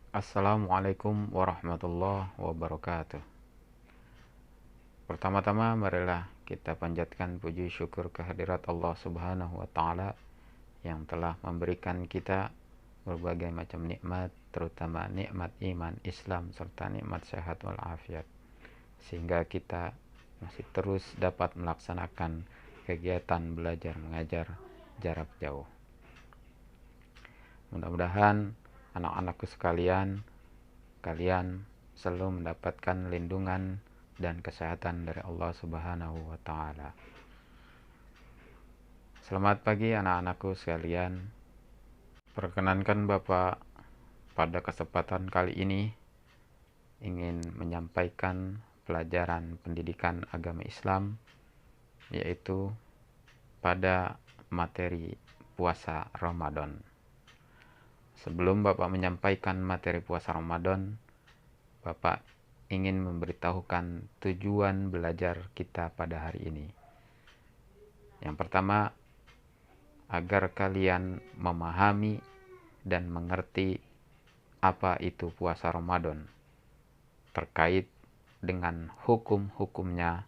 Assalamualaikum warahmatullahi wabarakatuh. Pertama-tama marilah kita panjatkan puji syukur kehadirat Allah Subhanahu wa taala yang telah memberikan kita berbagai macam nikmat, terutama nikmat iman, Islam serta nikmat sehat walafiat, sehingga kita masih terus dapat melaksanakan kegiatan belajar mengajar jarak jauh. Mudah-mudahan anak-anakku sekalian, kalian selalu mendapatkan lindungan dan kesehatan dari Allah Subhanahu wa taala. Selamat pagi anak-anakku sekalian. Perkenankan Bapak pada kesempatan kali ini ingin menyampaikan pelajaran pendidikan agama Islam, yaitu pada materi puasa Ramadan. Sebelum Bapak menyampaikan materi puasa Ramadan, Bapak ingin memberitahukan tujuan belajar kita pada hari ini. Yang pertama, agar kalian memahami dan mengerti apa itu puasa Ramadan, terkait dengan hukum-hukumnya,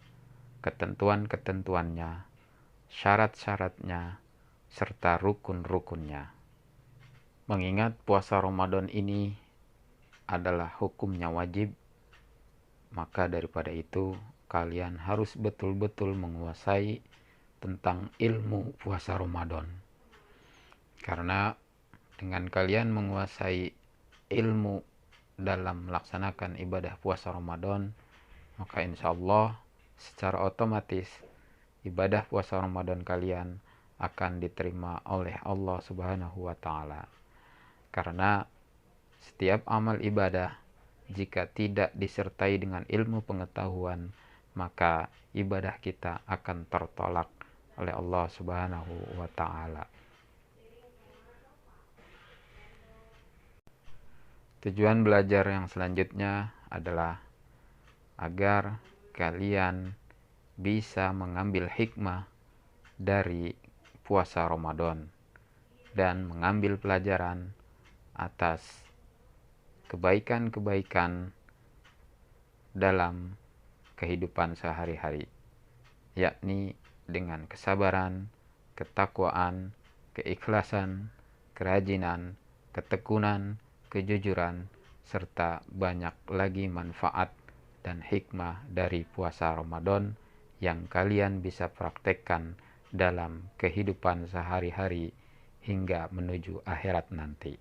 ketentuan-ketentuannya, syarat-syaratnya, serta rukun-rukunnya. Mengingat puasa Ramadan ini adalah hukumnya wajib, maka daripada itu kalian harus betul-betul menguasai tentang ilmu puasa Ramadan. Karena dengan kalian menguasai ilmu dalam melaksanakan ibadah puasa Ramadan, maka insya Allah secara otomatis ibadah puasa Ramadan kalian akan diterima oleh Allah Subhanahu wa taala. Karena setiap amal ibadah jika tidak disertai dengan ilmu pengetahuan, maka ibadah kita akan tertolak oleh Allah Subhanahu wa taala. Tujuan belajar yang selanjutnya adalah agar kalian bisa mengambil hikmah dari puasa Ramadan dan mengambil pelajaran atas kebaikan-kebaikan dalam kehidupan sehari-hari, yakni dengan kesabaran, ketakwaan, keikhlasan, kerajinan, ketekunan, kejujuran, serta banyak lagi manfaat dan hikmah dari puasa Ramadan yang kalian bisa praktekkan dalam kehidupan sehari-hari hingga menuju akhirat nanti.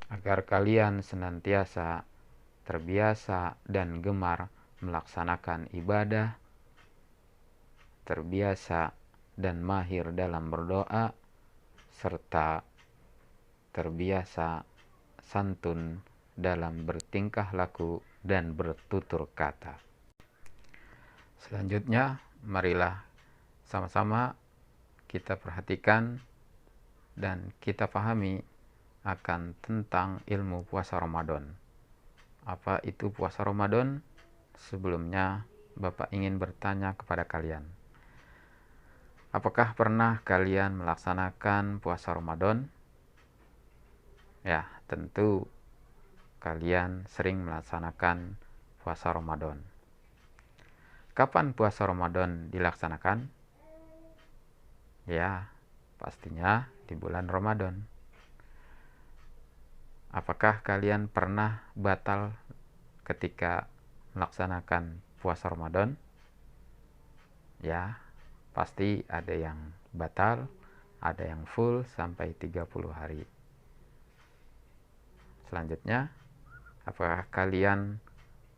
Agar kalian senantiasa terbiasa dan gemar melaksanakan ibadah, terbiasa dan mahir dalam berdoa, serta terbiasa santun dalam bertingkah laku dan bertutur kata. Selanjutnya, marilah sama-sama kita perhatikan dan kita pahami akan tentang ilmu puasa Ramadan. Apa itu puasa Ramadan? Sebelumnya, Bapak ingin bertanya kepada kalian. Apakah pernah kalian melaksanakan puasa Ramadan? Ya, tentu kalian sering melaksanakan puasa Ramadan. Kapan puasa Ramadan dilaksanakan? Ya, pastinya di bulan Ramadan. Apakah kalian pernah batal ketika melaksanakan puasa Ramadan? Ya, pasti ada yang batal, ada yang full sampai 30 hari. Selanjutnya, apakah kalian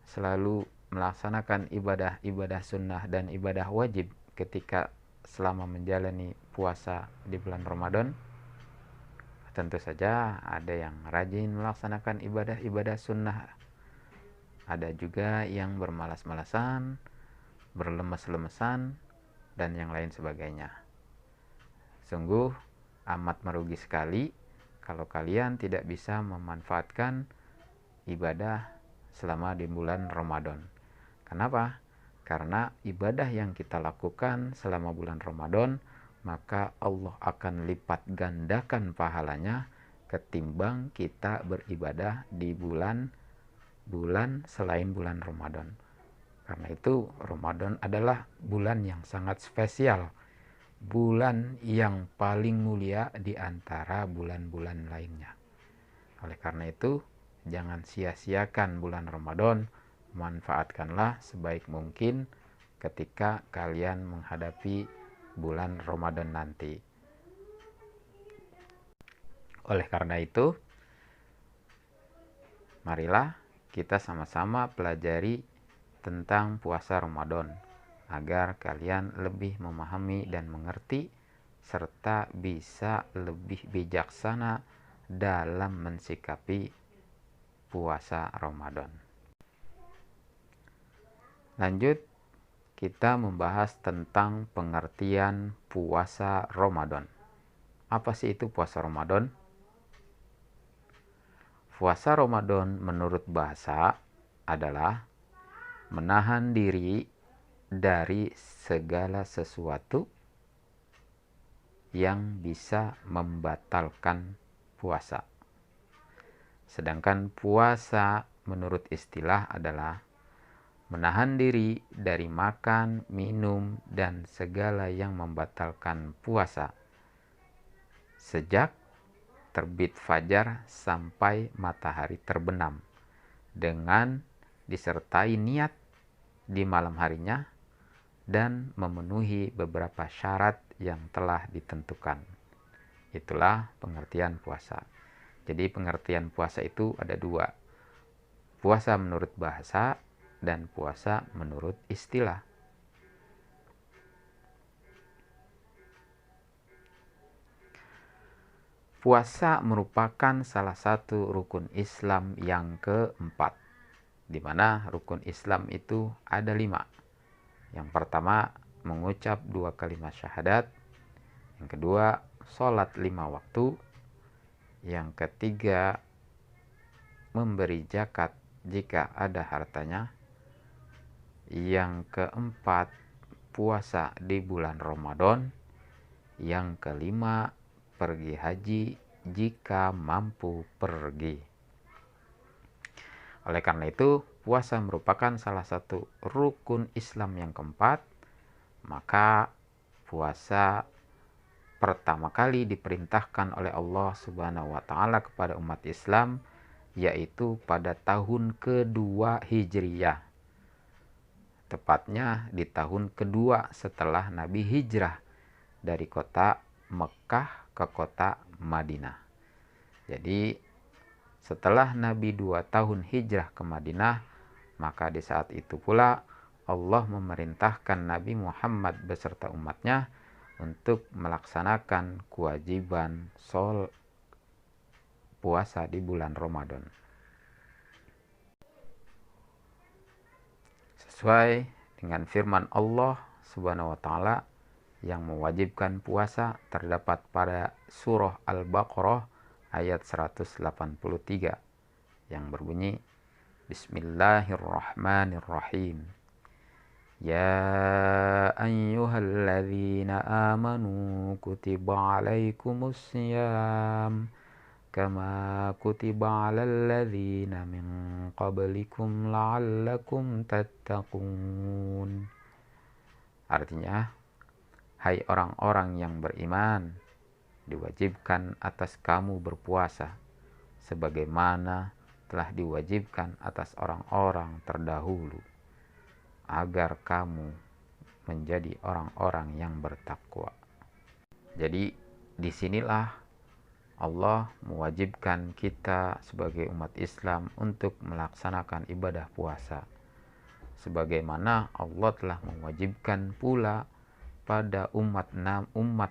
selalu melaksanakan ibadah-ibadah sunnah dan ibadah wajib ketika selama menjalani puasa di bulan Ramadan? Tentu saja ada yang rajin melaksanakan ibadah-ibadah sunnah. Ada juga yang bermalas-malasan, berlemes-lemesan, dan yang lain sebagainya. Sungguh amat merugi sekali kalau kalian tidak bisa memanfaatkan ibadah selama di bulan Ramadan. Kenapa? Karena ibadah yang kita lakukan selama bulan Ramadan, maka Allah akan lipat gandakan pahalanya ketimbang kita beribadah di bulan selain bulan Ramadan. Karena itu Ramadan adalah bulan yang sangat spesial, bulan yang paling mulia di antara bulan-bulan lainnya. Oleh karena itu, jangan sia-siakan bulan Ramadan, manfaatkanlah sebaik mungkin ketika kalian menghadapi bulan Ramadan nanti. Oleh karena itu, marilah kita sama-sama pelajari tentang puasa Ramadan agar kalian lebih memahami dan mengerti serta bisa lebih bijaksana dalam mensikapi puasa Ramadan. Lanjut, kita membahas tentang pengertian puasa Ramadan. Apa sih itu puasa Ramadan? Puasa Ramadan menurut bahasa adalah menahan diri dari segala sesuatu yang bisa membatalkan puasa. Sedangkan puasa menurut istilah adalah menahan diri dari makan, minum, dan segala yang membatalkan puasa sejak terbit fajar sampai matahari terbenam, dengan disertai niat di malam harinya dan memenuhi beberapa syarat yang telah ditentukan. Itulah pengertian puasa. Jadi pengertian puasa itu ada dua. Puasa menurut bahasa dan puasa menurut istilah. Puasa merupakan salah satu rukun Islam yang keempat, di mana rukun Islam itu ada 5. Yang pertama, mengucap 2 kalimat syahadat. Yang kedua, sholat 5 waktu. Yang ketiga, memberi zakat jika ada hartanya. Yang keempat, puasa di bulan Ramadan. Yang kelima, pergi haji jika mampu pergi. Oleh karena itu, puasa merupakan salah satu rukun Islam yang keempat. Maka puasa pertama kali diperintahkan oleh Allah Subhanahu wa taala kepada umat Islam yaitu pada tahun kedua Hijriyah. Tepatnya di tahun kedua setelah Nabi hijrah dari kota Mekah ke kota Madinah. Jadi setelah Nabi 2 tahun hijrah ke Madinah, maka di saat itu pula Allah memerintahkan Nabi Muhammad beserta umatnya untuk melaksanakan kewajiban puasa di bulan Ramadan. Sesuai dengan firman Allah Subhanahu wa taala yang mewajibkan puasa terdapat pada surah Al-Baqarah ayat 183 yang berbunyi Bismillahirrahmanirrahim. Ya ayyuhalladzina amanu kutiba alaikumus siyam kama kutiba alal ladzina min qablikum la'allakum tattaqun. Artinya, hai orang-orang yang beriman, diwajibkan atas kamu berpuasa sebagaimana telah diwajibkan atas orang-orang terdahulu agar kamu menjadi orang-orang yang bertakwa. Jadi disinilah Allah mewajibkan kita sebagai umat Islam untuk melaksanakan ibadah puasa sebagaimana Allah telah mewajibkan pula pada umat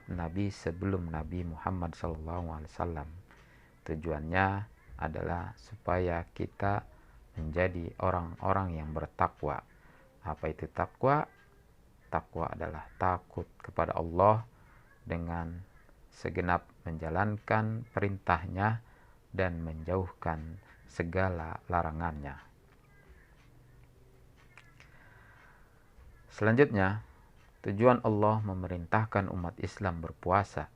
Nabi sebelum Nabi Muhammad SAW. Tujuannya adalah supaya kita menjadi orang-orang yang bertakwa. Apa itu takwa? Takwa adalah takut kepada Allah dengan segenap menjalankan perintahnya dan menjauhkan segala larangannya. Selanjutnya, tujuan Allah memerintahkan umat Islam berpuasa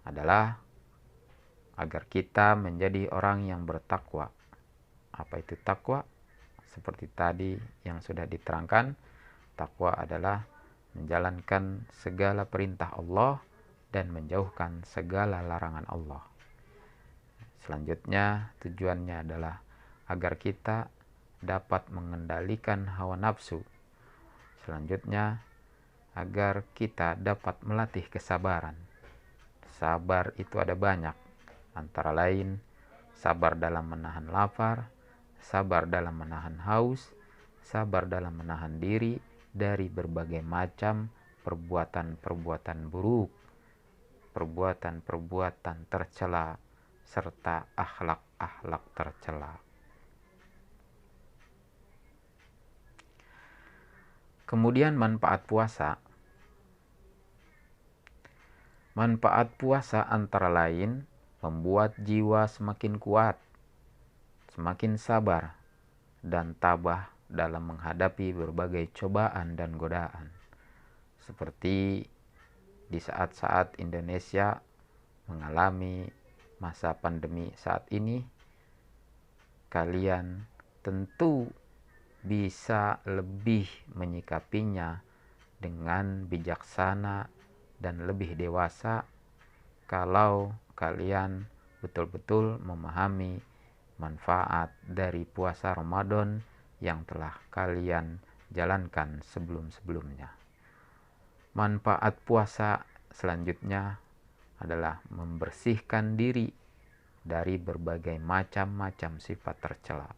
adalah agar kita menjadi orang yang bertakwa. Apa itu takwa? Seperti tadi yang sudah diterangkan, takwa adalah menjalankan segala perintah Allah dan menjauhkan segala larangan Allah. Selanjutnya, tujuannya adalah agar kita dapat mengendalikan hawa nafsu. Selanjutnya, agar kita dapat melatih kesabaran. Sabar itu ada banyak, antara lain sabar dalam menahan lapar, sabar dalam menahan haus, sabar dalam menahan diri dari berbagai macam perbuatan-perbuatan buruk, perbuatan-perbuatan tercela, serta akhlak-akhlak tercela. Kemudian manfaat puasa. Manfaat puasa antara lain membuat jiwa semakin kuat, semakin sabar, dan tabah dalam menghadapi berbagai cobaan dan godaan. Seperti di saat-saat Indonesia mengalami masa pandemi saat ini, kalian tentu bisa lebih menyikapinya dengan bijaksana dan lebih dewasa kalau kalian betul-betul memahami manfaat dari puasa Ramadan yang telah kalian jalankan sebelum-sebelumnya. Manfaat puasa selanjutnya adalah membersihkan diri dari berbagai macam-macam sifat tercela.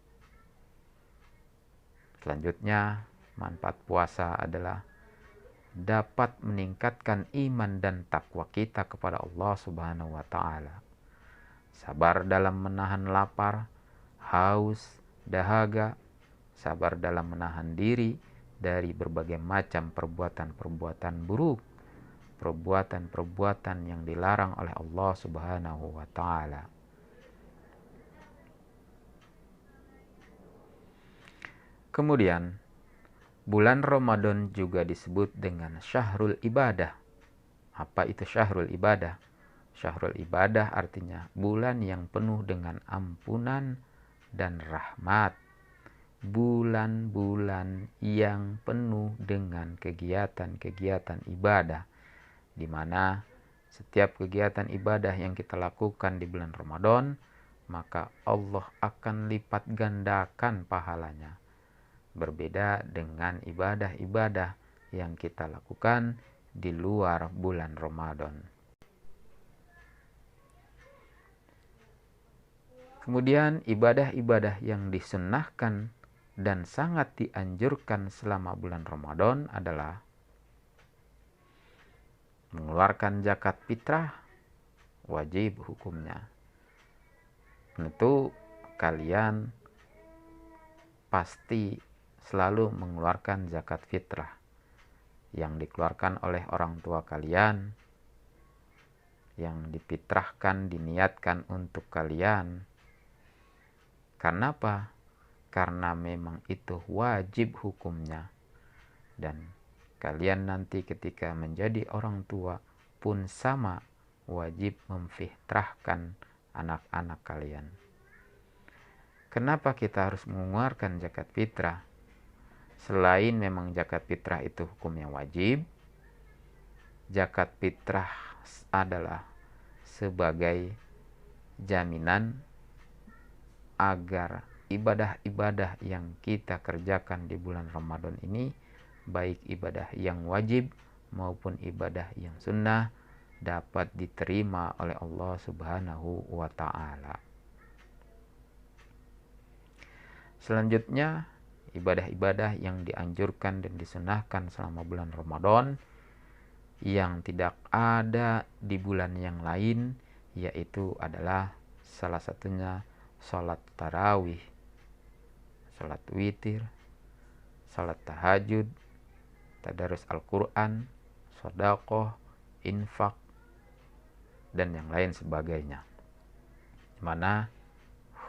Selanjutnya, manfaat puasa adalah dapat meningkatkan iman dan takwa kita kepada Allah Subhanahu wa Ta'ala. Sabar dalam menahan lapar, haus, dahaga, sabar dalam menahan diri dari berbagai macam perbuatan-perbuatan buruk, perbuatan-perbuatan yang dilarang oleh Allah Subhanahu wa Ta'ala. Kemudian, bulan Ramadan juga disebut dengan Syahrul Ibadah. Apa itu Syahrul Ibadah? Syahrul Ibadah artinya bulan yang penuh dengan ampunan dan rahmat. Bulan-bulan yang penuh dengan kegiatan-kegiatan ibadah, di mana setiap kegiatan ibadah yang kita lakukan di bulan Ramadan, maka Allah akan lipat gandakan pahalanya. Berbeda dengan ibadah-ibadah yang kita lakukan di luar bulan Ramadan. Kemudian ibadah-ibadah yang disunnahkan dan sangat dianjurkan selama bulan Ramadan adalah mengeluarkan zakat fitrah, wajib hukumnya. Tentu kalian pasti selalu mengeluarkan zakat fitrah yang dikeluarkan oleh orang tua kalian, yang difitrahkan, diniatkan untuk kalian. Karena apa? Karena memang itu wajib hukumnya. Dan kalian nanti ketika menjadi orang tua pun sama, wajib memfitrahkan anak-anak kalian. Kenapa kita harus mengeluarkan zakat fitrah? Selain memang zakat fitrah itu hukumnya wajib, zakat fitrah adalah sebagai jaminan agar ibadah-ibadah yang kita kerjakan di bulan Ramadan ini, baik ibadah yang wajib maupun ibadah yang sunnah, dapat diterima oleh Allah Subhanahu wa Ta'ala. Selanjutnya, ibadah-ibadah yang dianjurkan dan disunahkan selama bulan Ramadan yang tidak ada di bulan yang lain, yaitu adalah salah satunya sholat tarawih, sholat witir, sholat tahajud, tadarus Al-Quran, sedekah, infak, dan yang lain sebagainya. Mana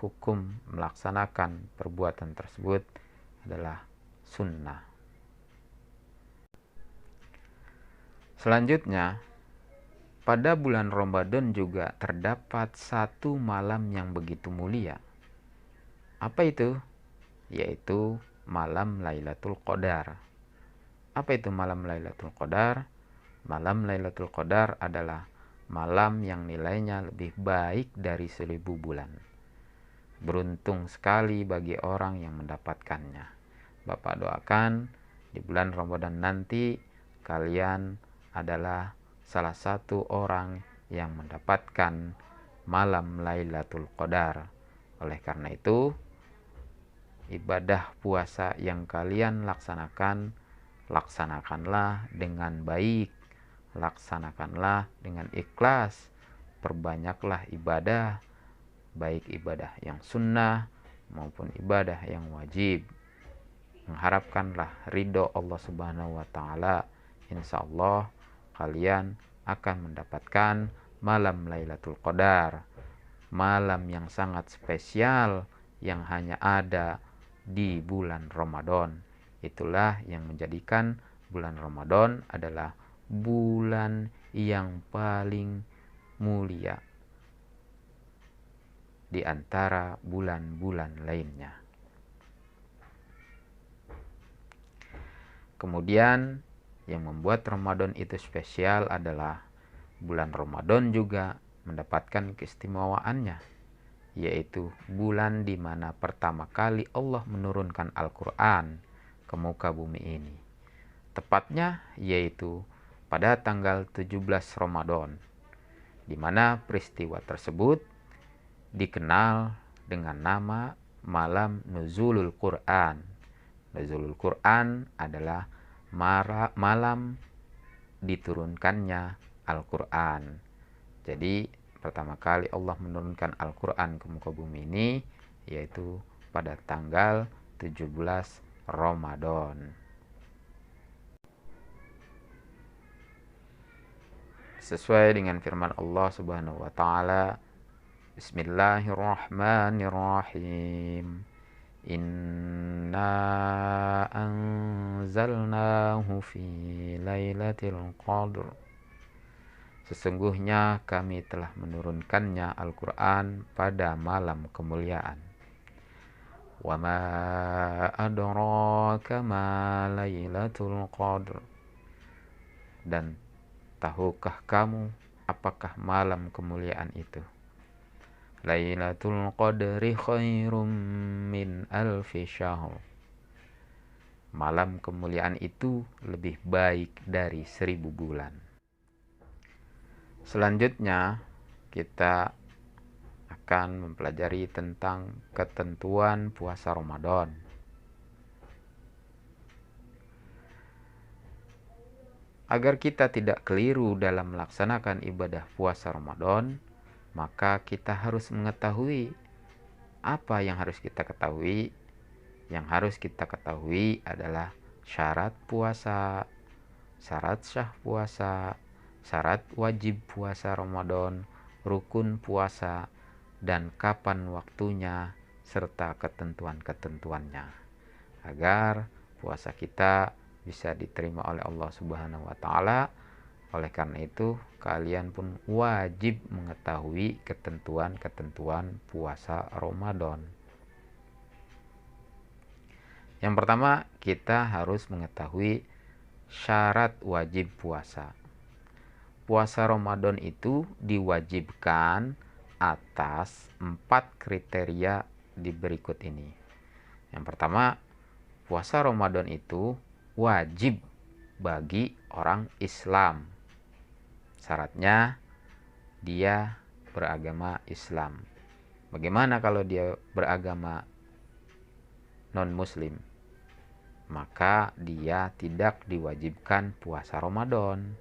hukum melaksanakan perbuatan tersebut adalah sunnah. Selanjutnya, pada bulan Ramadan juga terdapat satu malam yang begitu mulia. Apa itu? Yaitu malam Lailatul Qadar. Apa itu malam Lailatul Qadar? Malam Lailatul Qadar adalah malam yang nilainya lebih baik dari 1000 bulan. Beruntung sekali bagi orang yang mendapatkannya. Bapak doakan di bulan Ramadan nanti kalian adalah salah satu orang yang mendapatkan malam Lailatul Qadar. Oleh karena itu, ibadah puasa yang kalian laksanakanlah dengan baik, laksanakanlah dengan ikhlas, perbanyaklah ibadah, baik ibadah yang sunnah maupun ibadah yang wajib. Mengharapkanlah ridho Allah Subhanahu wa Ta'ala. Insya Allah kalian akan mendapatkan malam Lailatul Qadar, malam yang sangat spesial yang hanya ada di bulan Ramadan. Itulah yang menjadikan bulan Ramadan adalah bulan yang paling mulia di antara bulan-bulan lainnya. Kemudian yang membuat Ramadan itu spesial adalah bulan Ramadan juga mendapatkan keistimewaannya, yaitu bulan di mana pertama kali Allah menurunkan Al-Quran ke muka bumi ini. Tepatnya yaitu pada tanggal 17 Ramadan, di mana peristiwa tersebut dikenal dengan nama malam Nuzulul Quran. Nuzulul Quran adalah malam diturunkannya Al-Quran. Jadi pertama kali Allah menurunkan Al-Quran ke muka bumi ini yaitu pada tanggal 17 Ramadan. Sesuai dengan firman Allah Subhanahu wa Ta'ala, Bismillahirrahmanirrahim. Inna anzalnahu fi lailatul qadr. Sesungguhnya kami telah menurunkannya Al-Quran pada malam kemuliaan. Wa ma adraka ma lailatul qadr. Dan tahukah kamu apakah malam kemuliaan itu? Lailatul Qadri khairum min alfi syahr. Malam kemuliaan itu lebih baik dari 1000 bulan. Selanjutnya kita akan mempelajari tentang ketentuan puasa Ramadan. Agar kita tidak keliru dalam melaksanakan ibadah puasa Ramadan, maka kita harus mengetahui apa yang harus kita ketahui. Yang harus kita ketahui adalah syarat puasa, syarat sah puasa, syarat wajib puasa Ramadan, rukun puasa, dan kapan waktunya, serta ketentuan-ketentuannya. Agar puasa kita bisa diterima oleh Allah Subhanahu wa Ta'ala. Oleh karena itu, kalian pun wajib mengetahui ketentuan-ketentuan puasa Ramadan. Yang pertama, kita harus mengetahui syarat wajib puasa. Puasa Ramadan itu diwajibkan atas 4 kriteria di berikut ini. Yang pertama, puasa Ramadan itu wajib bagi orang Islam. Syaratnya dia beragama Islam. Bagaimana kalau dia beragama non-muslim? Maka dia tidak diwajibkan puasa Ramadan.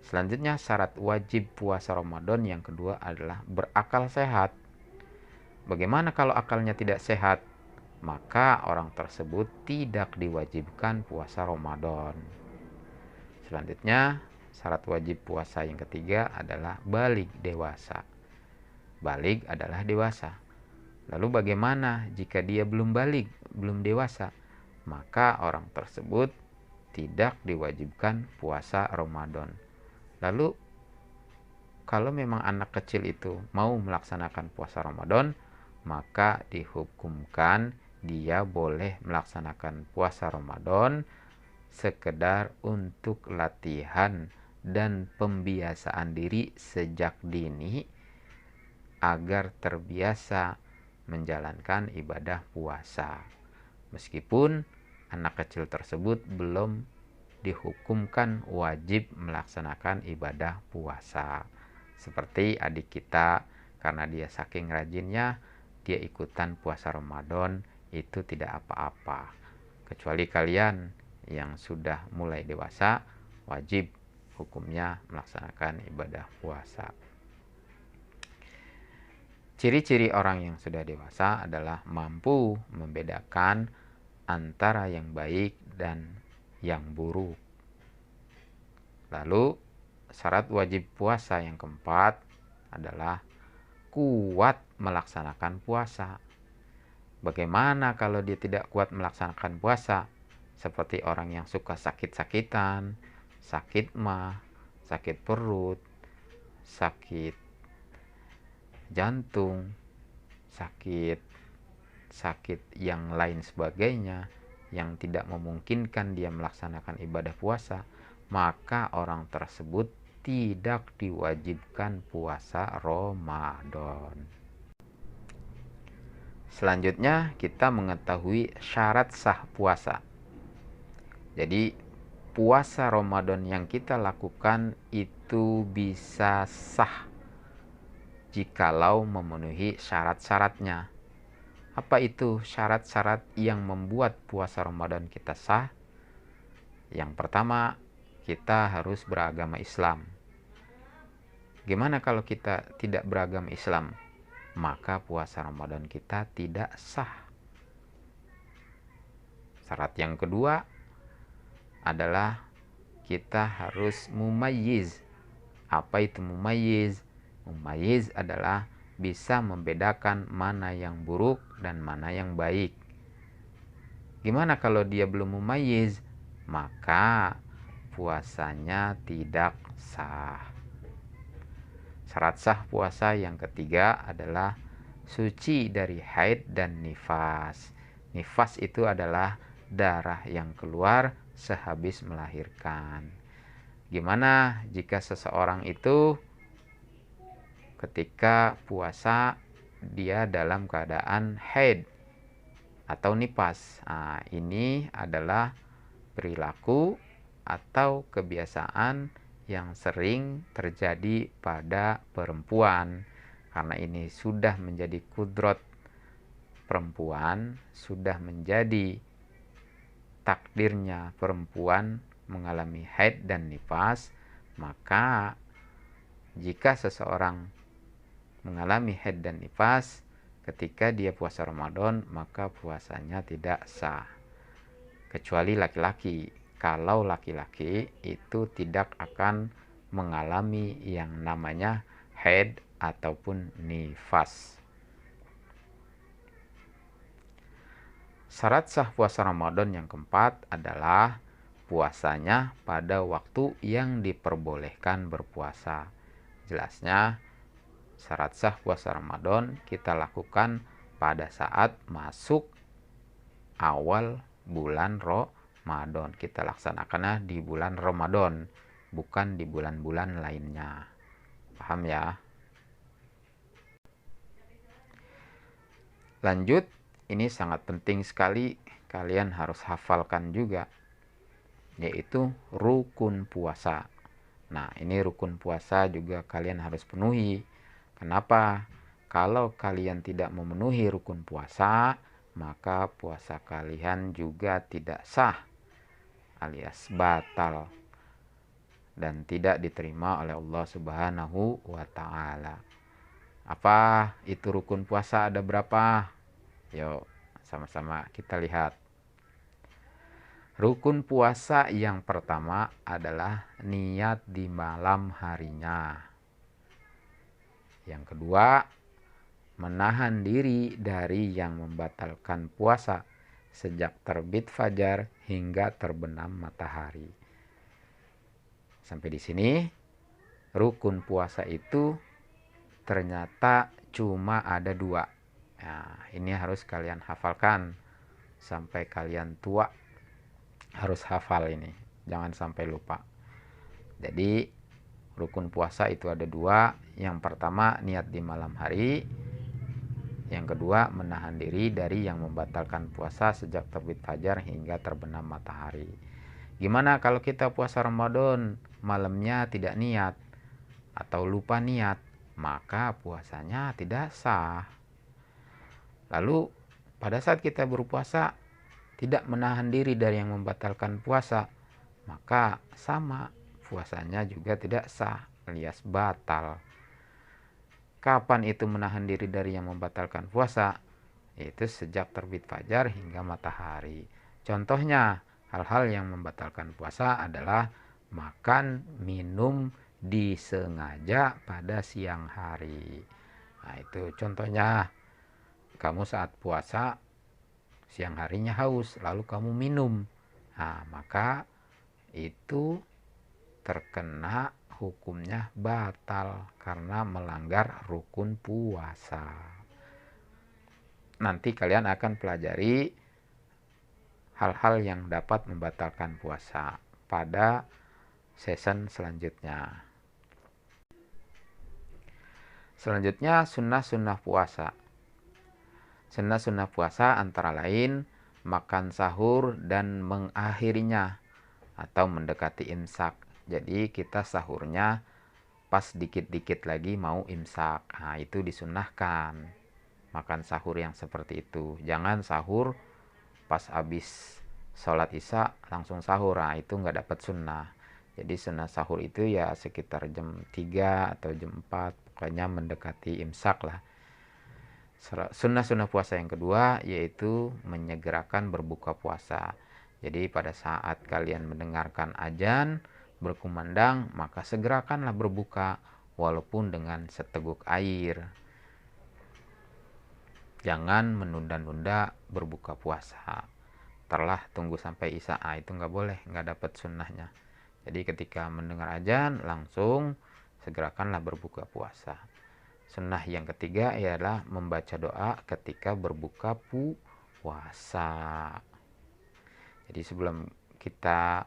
Selanjutnya syarat wajib puasa Ramadan yang kedua adalah berakal sehat. Bagaimana kalau akalnya tidak sehat? Maka orang tersebut tidak diwajibkan puasa Ramadan. Selanjutnya syarat wajib puasa yang ketiga adalah baligh dewasa. Baligh adalah dewasa. Lalu bagaimana jika dia belum baligh, belum dewasa? Maka orang tersebut tidak diwajibkan puasa Ramadan. Lalu kalau memang anak kecil itu mau melaksanakan puasa Ramadan, maka dihukumkan dia boleh melaksanakan puasa Ramadan sekedar untuk latihan dan pembiasaan diri sejak dini agar terbiasa menjalankan ibadah puasa. Meskipun anak kecil tersebut belum dihukumkan wajib melaksanakan ibadah puasa. Seperti adik kita, karena dia saking rajinnya, dia ikutan puasa Ramadan, itu tidak apa-apa. Kecuali kalian yang sudah mulai dewasa, wajib hukumnya melaksanakan ibadah puasa. Ciri-ciri orang yang sudah dewasa adalah mampu membedakan antara yang baik dan yang buruk. Lalu syarat wajib puasa yang keempat adalah kuat melaksanakan puasa. Bagaimana kalau dia tidak kuat melaksanakan puasa? Seperti orang yang suka sakit-sakitan, sakit mah, sakit perut, sakit jantung, sakit yang lain sebagainya yang tidak memungkinkan dia melaksanakan ibadah puasa, maka orang tersebut tidak diwajibkan puasa Ramadan. Selanjutnya kita mengetahui syarat sah puasa. Jadi puasa Ramadan yang kita lakukan itu bisa sah jikalau memenuhi syarat-syaratnya. Apa itu syarat-syarat yang membuat puasa Ramadan kita sah? Yang pertama, kita harus beragama Islam. Gimana kalau kita tidak beragama Islam? Maka puasa Ramadan kita tidak sah. Syarat yang kedua adalah kita harus mumayyiz. Apa itu mumayyiz? Mumayyiz adalah bisa membedakan mana yang buruk dan mana yang baik. Gimana kalau dia belum mumayyiz? Maka puasanya tidak sah. Syarat sah puasa yang ketiga adalah suci dari haid dan nifas. Nifas itu adalah darah yang keluar sehabis melahirkan. Gimana jika seseorang itu ketika puasa dia dalam keadaan haid atau nifas? Nah, ini adalah perilaku atau kebiasaan yang sering terjadi pada perempuan. Karena ini sudah menjadi kudrat perempuan, sudah menjadi takdirnya perempuan mengalami haid dan nifas, maka jika seseorang mengalami haid dan nifas ketika dia puasa Ramadan, maka puasanya tidak sah. Kecuali laki-laki. Kalau laki-laki itu tidak akan mengalami yang namanya haid ataupun nifas. Syarat sah puasa Ramadan yang keempat adalah puasanya pada waktu yang diperbolehkan berpuasa. Jelasnya, syarat sah puasa Ramadan kita lakukan pada saat masuk awal bulan Ramadan. Kita laksanakannya di bulan Ramadan, bukan di bulan-bulan lainnya. Paham ya? Lanjut, ini sangat penting sekali, kalian harus hafalkan juga, yaitu rukun puasa. Nah, ini rukun puasa juga kalian harus penuhi. Kenapa? Kalau kalian tidak memenuhi rukun puasa, maka puasa kalian juga tidak sah alias batal dan tidak diterima oleh Allah Subhanahu wa Ta'ala. Apa itu rukun puasa? Ada berapa? Yuk, sama-sama kita lihat. Rukun puasa yang pertama adalah niat di malam harinya. Yang kedua, menahan diri dari yang membatalkan puasa sejak terbit fajar hingga terbenam matahari. Sampai di sini rukun puasa itu ternyata cuma ada 2. Nah, ini harus kalian hafalkan sampai kalian tua, harus hafal ini, jangan sampai lupa. Jadi rukun puasa itu ada 2. Yang pertama niat di malam hari, yang kedua menahan diri dari yang membatalkan puasa sejak terbit fajar hingga terbenam matahari. Gimana kalau kita puasa Ramadan malamnya tidak niat atau lupa niat, maka puasanya tidak sah. Lalu pada saat kita berpuasa tidak menahan diri dari yang membatalkan puasa, maka sama, puasanya juga tidak sah alias batal. Kapan itu menahan diri dari yang membatalkan puasa? Itu sejak terbit fajar hingga matahari. Contohnya, hal-hal yang membatalkan puasa adalah makan, minum disengaja pada siang hari. Nah, itu contohnya. Kamu saat puasa, siang harinya haus, lalu kamu minum. Nah, maka itu terkena hukumnya batal karena melanggar rukun puasa. Nanti kalian akan pelajari hal-hal yang dapat membatalkan puasa pada season selanjutnya. Selanjutnya sunnah-sunnah puasa. Sunnah-sunnah puasa antara lain makan sahur dan mengakhirinya atau mendekati imsak. Jadi kita sahurnya pas dikit-dikit lagi mau imsak. Nah, itu disunnahkan. Makan sahur yang seperti itu. Jangan sahur pas habis sholat isya langsung sahur. Nah, itu nggak dapat sunnah. Jadi sunnah sahur itu ya sekitar jam 3 atau jam 4. Pokoknya mendekati imsak lah. Sunnah-sunnah puasa yang kedua yaitu menyegerakan berbuka puasa. Jadi pada saat kalian mendengarkan azan berkumandang, maka segerakanlah berbuka walaupun dengan seteguk air. Jangan menunda-nunda berbuka puasa. Terlah tunggu sampai isya, itu nggak boleh, nggak dapat sunnahnya. Jadi ketika mendengar azan langsung segerakanlah berbuka puasa. Sunnah yang ketiga ialah membaca doa ketika berbuka puasa. Jadi sebelum kita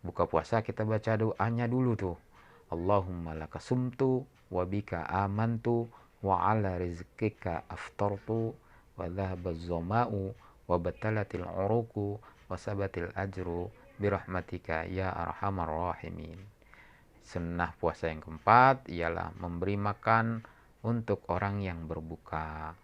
buka puasa kita baca doanya dulu tuh. Allahumma laka sumtu wa bika amantu wa ala rizqika aftartu wa dhahabaz zama'u wa batalatil uruku wa sabatil ajru birahmatika ya arhamar rahimin. Sunnah puasa yang keempat ialah memberi makan untuk orang yang berbuka.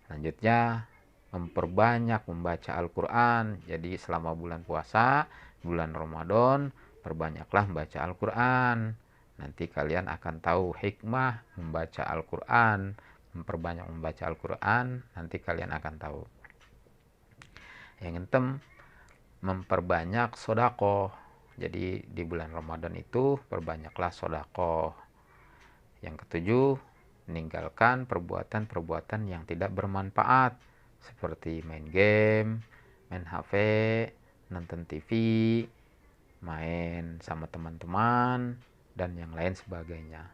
Selanjutnya memperbanyak membaca Al-Quran. Jadi selama bulan puasa, bulan Ramadan, perbanyaklah membaca Al-Quran. Nanti kalian akan tahu hikmah membaca Al-Quran. Memperbanyak membaca Al-Quran, nanti kalian akan tahu. Yang keenam, memperbanyak sedekah. Jadi di bulan Ramadan itu perbanyaklah sedekah. Yang ketujuh, meninggalkan perbuatan-perbuatan yang tidak bermanfaat seperti main game, main HP, nonton TV, main sama teman-teman, dan yang lain sebagainya.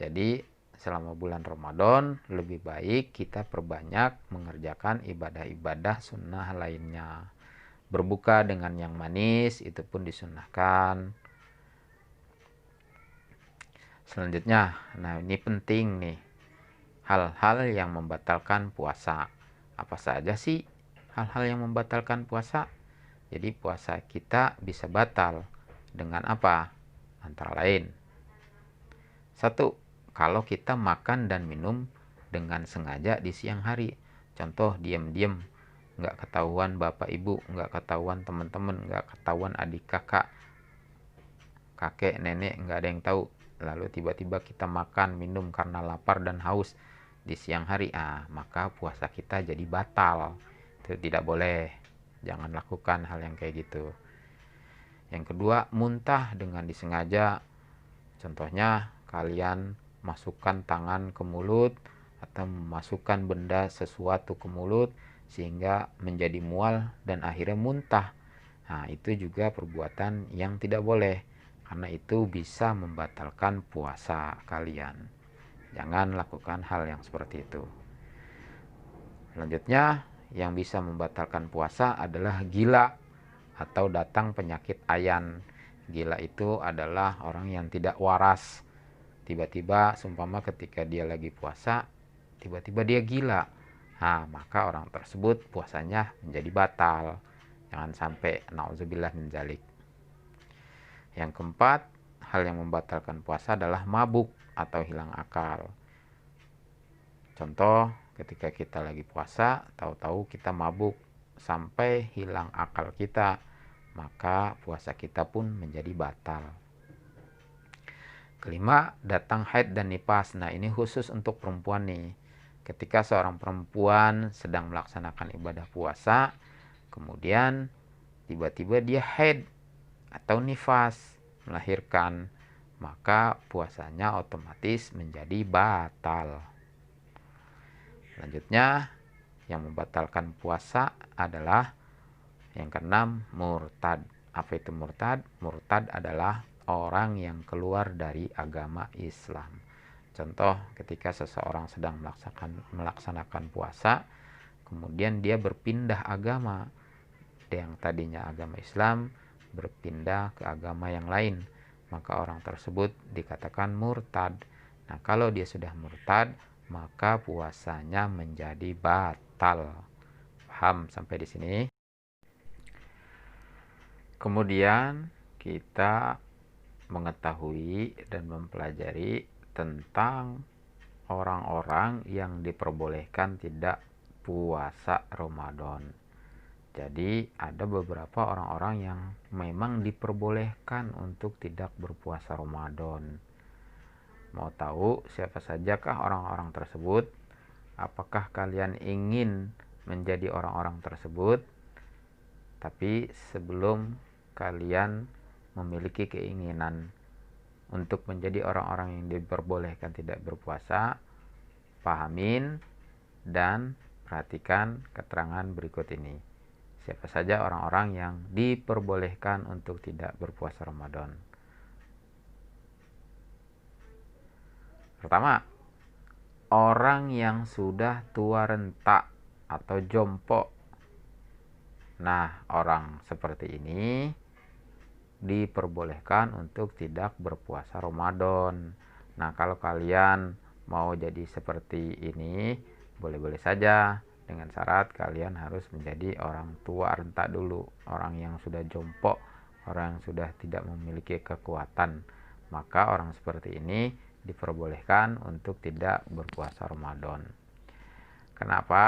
Jadi selama bulan Ramadan lebih baik kita perbanyak mengerjakan ibadah-ibadah sunnah lainnya. Berbuka dengan yang manis itu pun disunnahkan. Selanjutnya, nah ini penting nih, hal-hal yang membatalkan puasa. Apa saja sih hal-hal yang membatalkan puasa? Jadi puasa kita bisa batal dengan apa? Antara lain, 1. Kalau kita makan dan minum dengan sengaja di siang hari. Contoh diam-diam, nggak ketahuan bapak ibu, nggak ketahuan teman-teman, nggak ketahuan adik kakak, kakek, nenek, nggak ada yang tahu. Lalu tiba-tiba kita makan, minum karena lapar dan haus di siang hari, maka puasa kita jadi batal. Itu tidak boleh. Jangan lakukan hal yang kayak gitu. Yang kedua, muntah dengan disengaja. Contohnya, kalian masukkan tangan ke mulut atau memasukkan benda sesuatu ke mulut sehingga menjadi mual dan akhirnya muntah. Nah, itu juga perbuatan yang tidak boleh. karena itu bisa membatalkan puasa kalian. Jangan lakukan hal yang seperti itu. Selanjutnya, yang bisa membatalkan puasa adalah gila atau datang penyakit ayan. Gila itu adalah orang yang tidak waras. Tiba-tiba, seumpama ketika dia lagi puasa, tiba-tiba dia gila. Nah, maka orang tersebut puasanya menjadi batal. Jangan sampai na'udzubillah min dzalik. Yang keempat, hal yang membatalkan puasa adalah mabuk atau hilang akal. Contoh, ketika kita lagi puasa, tahu-tahu kita mabuk sampai hilang akal kita, maka puasa kita pun menjadi batal. Kelima, datang haid dan nifas. Nah, ini khusus untuk perempuan nih. Ketika seorang perempuan sedang melaksanakan ibadah puasa, kemudian tiba-tiba dia haid atau nifas, melahirkan, maka puasanya otomatis menjadi batal. Selanjutnya, yang membatalkan puasa adalah yang keenam, murtad. Apa itu murtad? Murtad adalah orang yang keluar dari agama Islam. Contoh, ketika seseorang sedang melaksanakan puasa, kemudian dia berpindah agama. Yang tadinya agama Islam berpindah ke agama yang lain, maka orang tersebut dikatakan murtad. Nah, kalau dia sudah murtad, maka puasanya menjadi batal. Paham sampai di sini? Kemudian kita mengetahui dan mempelajari tentang orang-orang yang diperbolehkan tidak puasa Ramadan. Jadi ada beberapa orang-orang yang memang diperbolehkan untuk tidak berpuasa Ramadan. Mau tahu siapa sajakah orang-orang tersebut? Apakah kalian ingin menjadi orang-orang tersebut? Tapi sebelum kalian memiliki keinginan untuk menjadi orang-orang yang diperbolehkan tidak berpuasa, pahamin dan perhatikan keterangan berikut ini. Siapa saja orang-orang yang diperbolehkan untuk tidak berpuasa Ramadan? Pertama, orang yang sudah tua renta atau jompo. Nah, orang seperti ini diperbolehkan untuk tidak berpuasa Ramadan. Nah, kalau kalian mau jadi seperti ini, boleh-boleh saja, dengan syarat kalian harus menjadi orang tua renta dulu, orang yang sudah jompo, orang yang sudah tidak memiliki kekuatan. Maka orang seperti ini diperbolehkan untuk tidak berpuasa Ramadan. Kenapa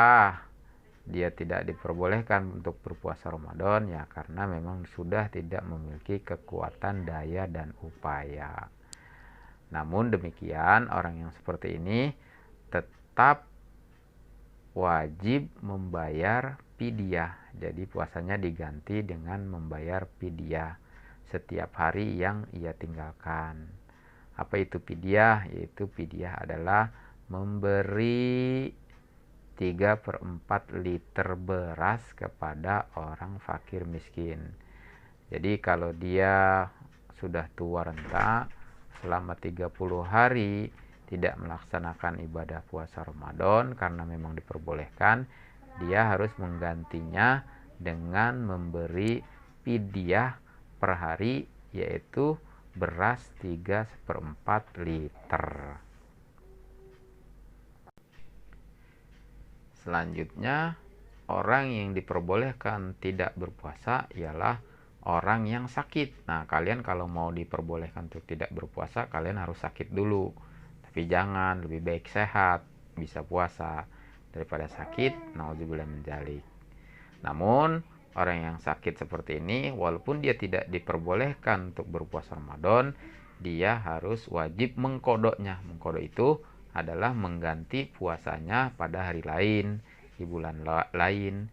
dia tidak diperbolehkan untuk berpuasa Ramadan? Ya, karena memang sudah tidak memiliki kekuatan daya dan upaya. Namun demikian, orang yang seperti ini tetap wajib membayar fidyah. Jadi puasanya diganti dengan membayar fidyah setiap hari yang ia tinggalkan. Apa itu fidyah? Yaitu fidyah adalah memberi 3/4 liter beras kepada orang fakir miskin. Jadi kalau dia sudah tua renta selama 30 hari tidak melaksanakan ibadah puasa Ramadan karena memang diperbolehkan, dia harus menggantinya dengan memberi fidyah per hari, yaitu beras 3/4 liter. Selanjutnya, orang yang diperbolehkan tidak berpuasa ialah orang yang sakit. Nah, kalian kalau mau diperbolehkan untuk tidak berpuasa, kalian harus sakit dulu. Tapi jangan, lebih baik sehat, bisa puasa daripada sakit, naudzubillah min dzalik. Namun, orang yang sakit seperti ini, walaupun dia tidak diperbolehkan untuk berpuasa Ramadan, dia harus wajib mengkodoknya. Mengkodok itu adalah mengganti puasanya pada hari lain, di bulan lain,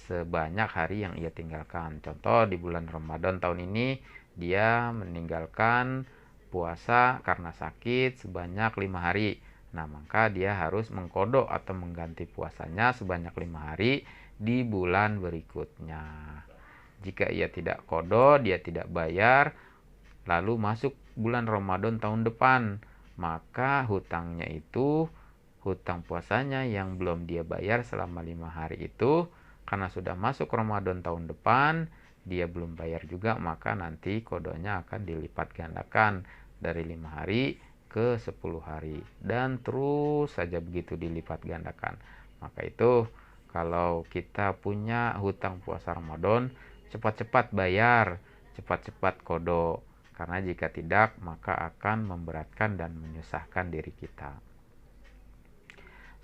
sebanyak hari yang ia tinggalkan. Contoh, di bulan Ramadan tahun ini dia meninggalkan puasa karena sakit sebanyak 5 hari. Nah, maka dia harus mengkodok atau mengganti puasanya sebanyak 5 hari di bulan berikutnya. Jika ia tidak kodok, dia tidak bayar, lalu masuk bulan Ramadan tahun depan, maka hutang puasanya yang belum dia bayar selama 5 hari itu, karena sudah masuk Ramadan tahun depan, dia belum bayar juga, maka nanti kodonya akan dilipat gandakan dari 5 hari ke 10 hari. Dan terus saja begitu dilipat gandakan. Maka itu kalau kita punya hutang puasa Ramadan, cepat-cepat bayar, cepat-cepat kodo. Karena jika tidak, maka akan memberatkan dan menyusahkan diri kita.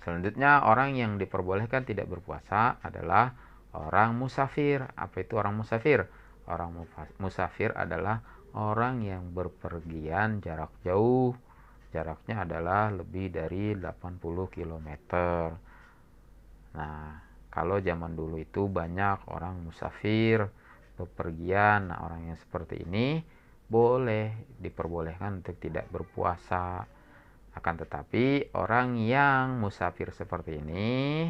Selanjutnya, orang yang diperbolehkan tidak berpuasa adalah orang musafir. Apa itu orang musafir? Orang musafir adalah orang yang berpergian jarak jauh. Jaraknya adalah lebih dari 80 km. Nah, kalau zaman dulu itu banyak orang musafir bepergian. Nah, orang yang seperti ini diperbolehkan untuk tidak berpuasa. Akan tetapi orang yang musafir seperti ini,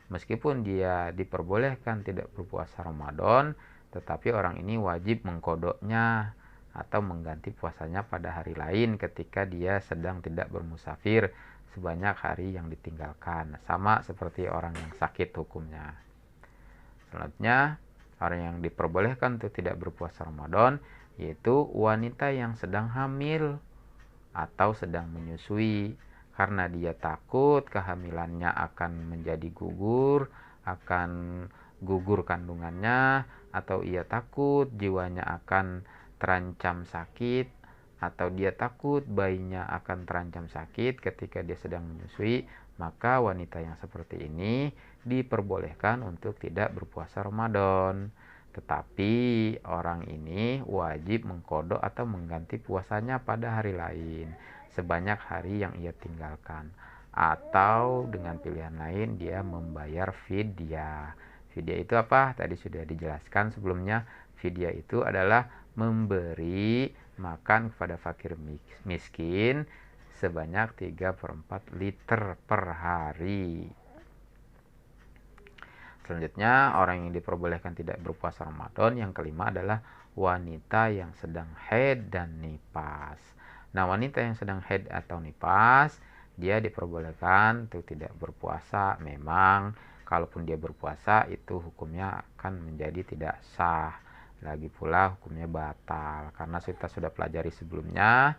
meskipun dia diperbolehkan tidak berpuasa Ramadan, tetapi orang ini wajib mengkodoknya atau mengganti puasanya pada hari lain ketika dia sedang tidak bermusafir sebanyak hari yang ditinggalkan. Sama seperti orang yang sakit hukumnya. Selanjutnya, orang yang diperbolehkan untuk tidak berpuasa Ramadan yaitu wanita yang sedang hamil atau sedang menyusui, karena dia takut kehamilannya akan menjadi gugur, akan gugur kandungannya, atau ia takut jiwanya akan terancam sakit, atau dia takut bayinya akan terancam sakit ketika dia sedang menyusui, maka wanita yang seperti ini diperbolehkan untuk tidak berpuasa Ramadan. Tetapi orang ini wajib mengkodok atau mengganti puasanya pada hari lain sebanyak hari yang ia tinggalkan. Atau dengan pilihan lain dia membayar fidyah. Fidyah itu apa? Tadi sudah dijelaskan sebelumnya. Fidyah itu adalah memberi makan kepada fakir miskin sebanyak 3/4 liter per hari. Selanjutnya, orang yang diperbolehkan tidak berpuasa Ramadan yang kelima adalah wanita yang sedang haid dan nifas. Nah, wanita yang sedang haid atau nifas, dia diperbolehkan untuk tidak berpuasa. Memang, kalaupun dia berpuasa, itu hukumnya akan menjadi tidak sah. Lagi pula hukumnya batal, karena kita sudah pelajari sebelumnya.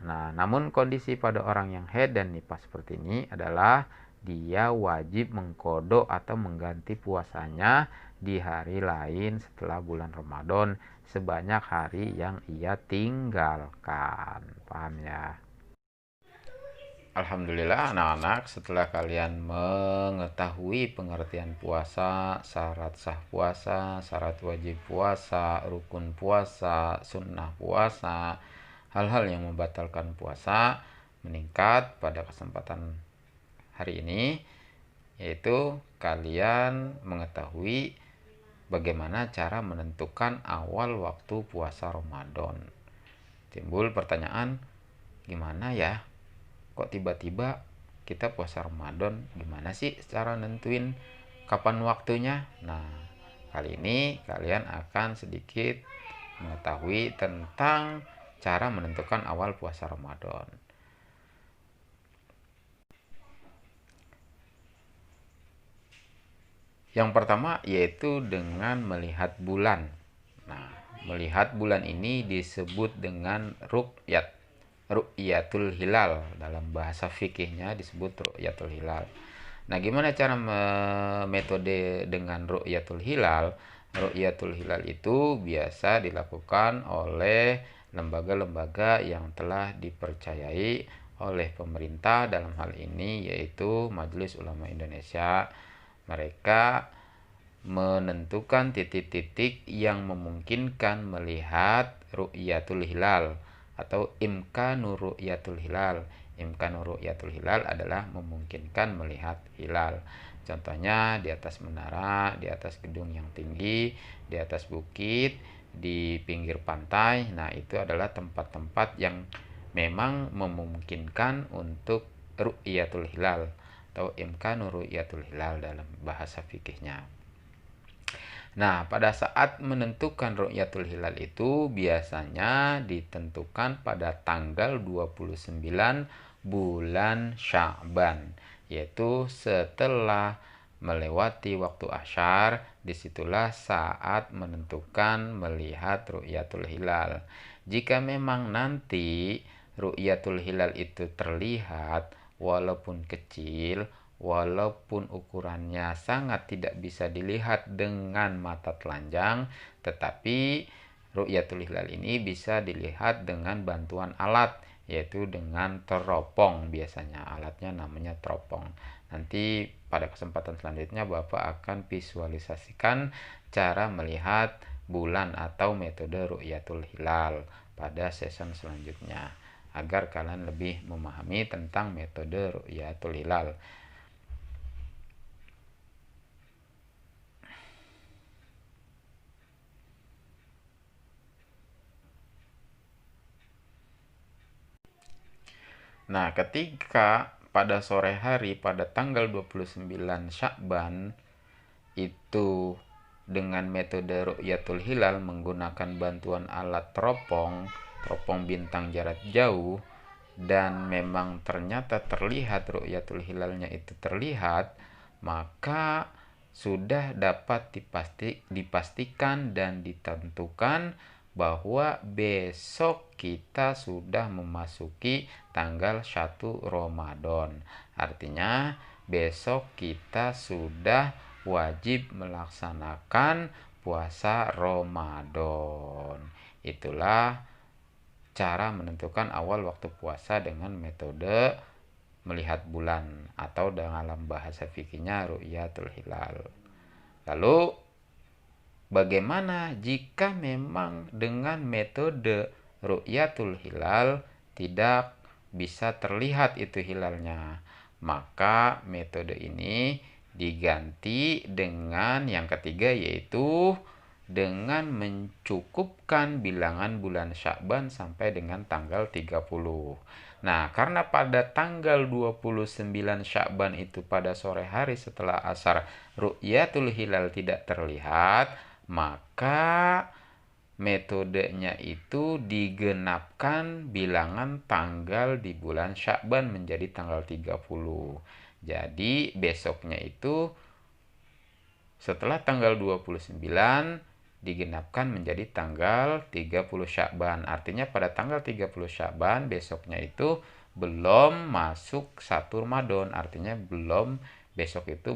Nah, namun kondisi pada orang yang haid dan nifas seperti ini adalah dia wajib mengkodok atau mengganti puasanya di hari lain setelah bulan Ramadan sebanyak hari yang ia tinggalkan. Paham ya? Alhamdulillah anak-anak, setelah kalian mengetahui pengertian puasa, syarat sah puasa, syarat wajib puasa, rukun puasa, sunnah puasa, hal-hal yang membatalkan puasa, meningkat pada kesempatan hari ini, yaitu kalian mengetahui bagaimana cara menentukan awal waktu puasa Ramadan. Timbul pertanyaan, gimana ya? Kok tiba-tiba kita puasa Ramadan? Gimana sih cara nentuin kapan waktunya? Nah, kali ini kalian akan sedikit mengetahui tentang cara menentukan awal puasa Ramadan. Yang pertama yaitu dengan melihat bulan. Nah, melihat bulan ini disebut dengan ru'yatul hilal. Dalam bahasa fikihnya disebut ru'yatul hilal. Nah, gimana cara metode dengan ru'yatul hilal? Ru'yatul hilal itu biasa dilakukan oleh lembaga-lembaga yang telah dipercayai oleh pemerintah, dalam hal ini yaitu Majelis Ulama Indonesia. Mereka menentukan titik-titik yang memungkinkan melihat ru'yatul hilal atau imkanu ru'yatul hilal. Imkanu ru'yatul hilal adalah memungkinkan melihat hilal. Contohnya di atas menara, di atas gedung yang tinggi, di atas bukit, di pinggir pantai. Nah, itu adalah tempat-tempat yang memang memungkinkan untuk ru'yatul hilal atau imkanu ru'yatul hilal dalam bahasa fikihnya. Nah, pada saat menentukan ru'yatul hilal itu biasanya ditentukan pada tanggal 29 bulan Sya'ban, yaitu setelah melewati waktu asyar. Disitulah saat menentukan melihat ru'yatul hilal. Jika memang nanti ru'yatul hilal itu terlihat walaupun kecil, walaupun ukurannya sangat tidak bisa dilihat dengan mata telanjang, tetapi ru'yatul hilal ini bisa dilihat dengan bantuan alat, yaitu dengan teropong. Biasanya alatnya namanya teropong. Nanti pada kesempatan selanjutnya Bapak akan visualisasikan cara melihat bulan atau metode ru'yatul hilal pada season selanjutnya, agar kalian lebih memahami tentang metode ru'yatul hilal. Nah, ketika pada sore hari pada tanggal 29 Sya'ban itu dengan metode ru'yatul hilal menggunakan bantuan alat teropong bintang jarak jauh, dan memang ternyata terlihat ru'yatul hilalnya itu terlihat, maka sudah dapat dipastikan dan ditentukan bahwa besok kita sudah memasuki tanggal 1 Ramadan. Artinya besok kita sudah wajib melaksanakan puasa Ramadan. Itulah cara menentukan awal waktu puasa dengan metode melihat bulan, atau dalam bahasa fikihnya ru'yatul hilal. Lalu bagaimana jika memang dengan metode ru'yatul hilal tidak bisa terlihat itu hilalnya? Maka metode ini diganti dengan yang ketiga, yaitu dengan mencukupkan bilangan bulan Sya'ban sampai dengan tanggal 30. Nah, karena pada tanggal 29 Sya'ban itu pada sore hari setelah asar ru'yatul hilal tidak terlihat, maka metodenya itu digenapkan bilangan tanggal di bulan Sya'ban menjadi tanggal 30. Jadi besoknya itu setelah tanggal 29 digenapkan menjadi tanggal 30 Sya'ban. Artinya pada tanggal 30 Sya'ban besoknya itu belum masuk 1 Ramadan. Artinya besok itu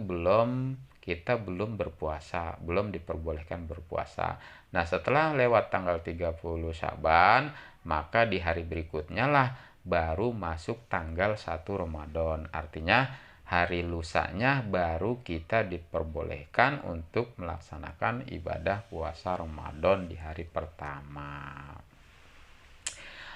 kita belum berpuasa, belum diperbolehkan berpuasa. Nah, setelah lewat tanggal 30 Sya'ban, maka di hari berikutnya lah baru masuk tanggal 1 Ramadan. Artinya hari lusanya baru kita diperbolehkan untuk melaksanakan ibadah puasa Ramadan di hari pertama.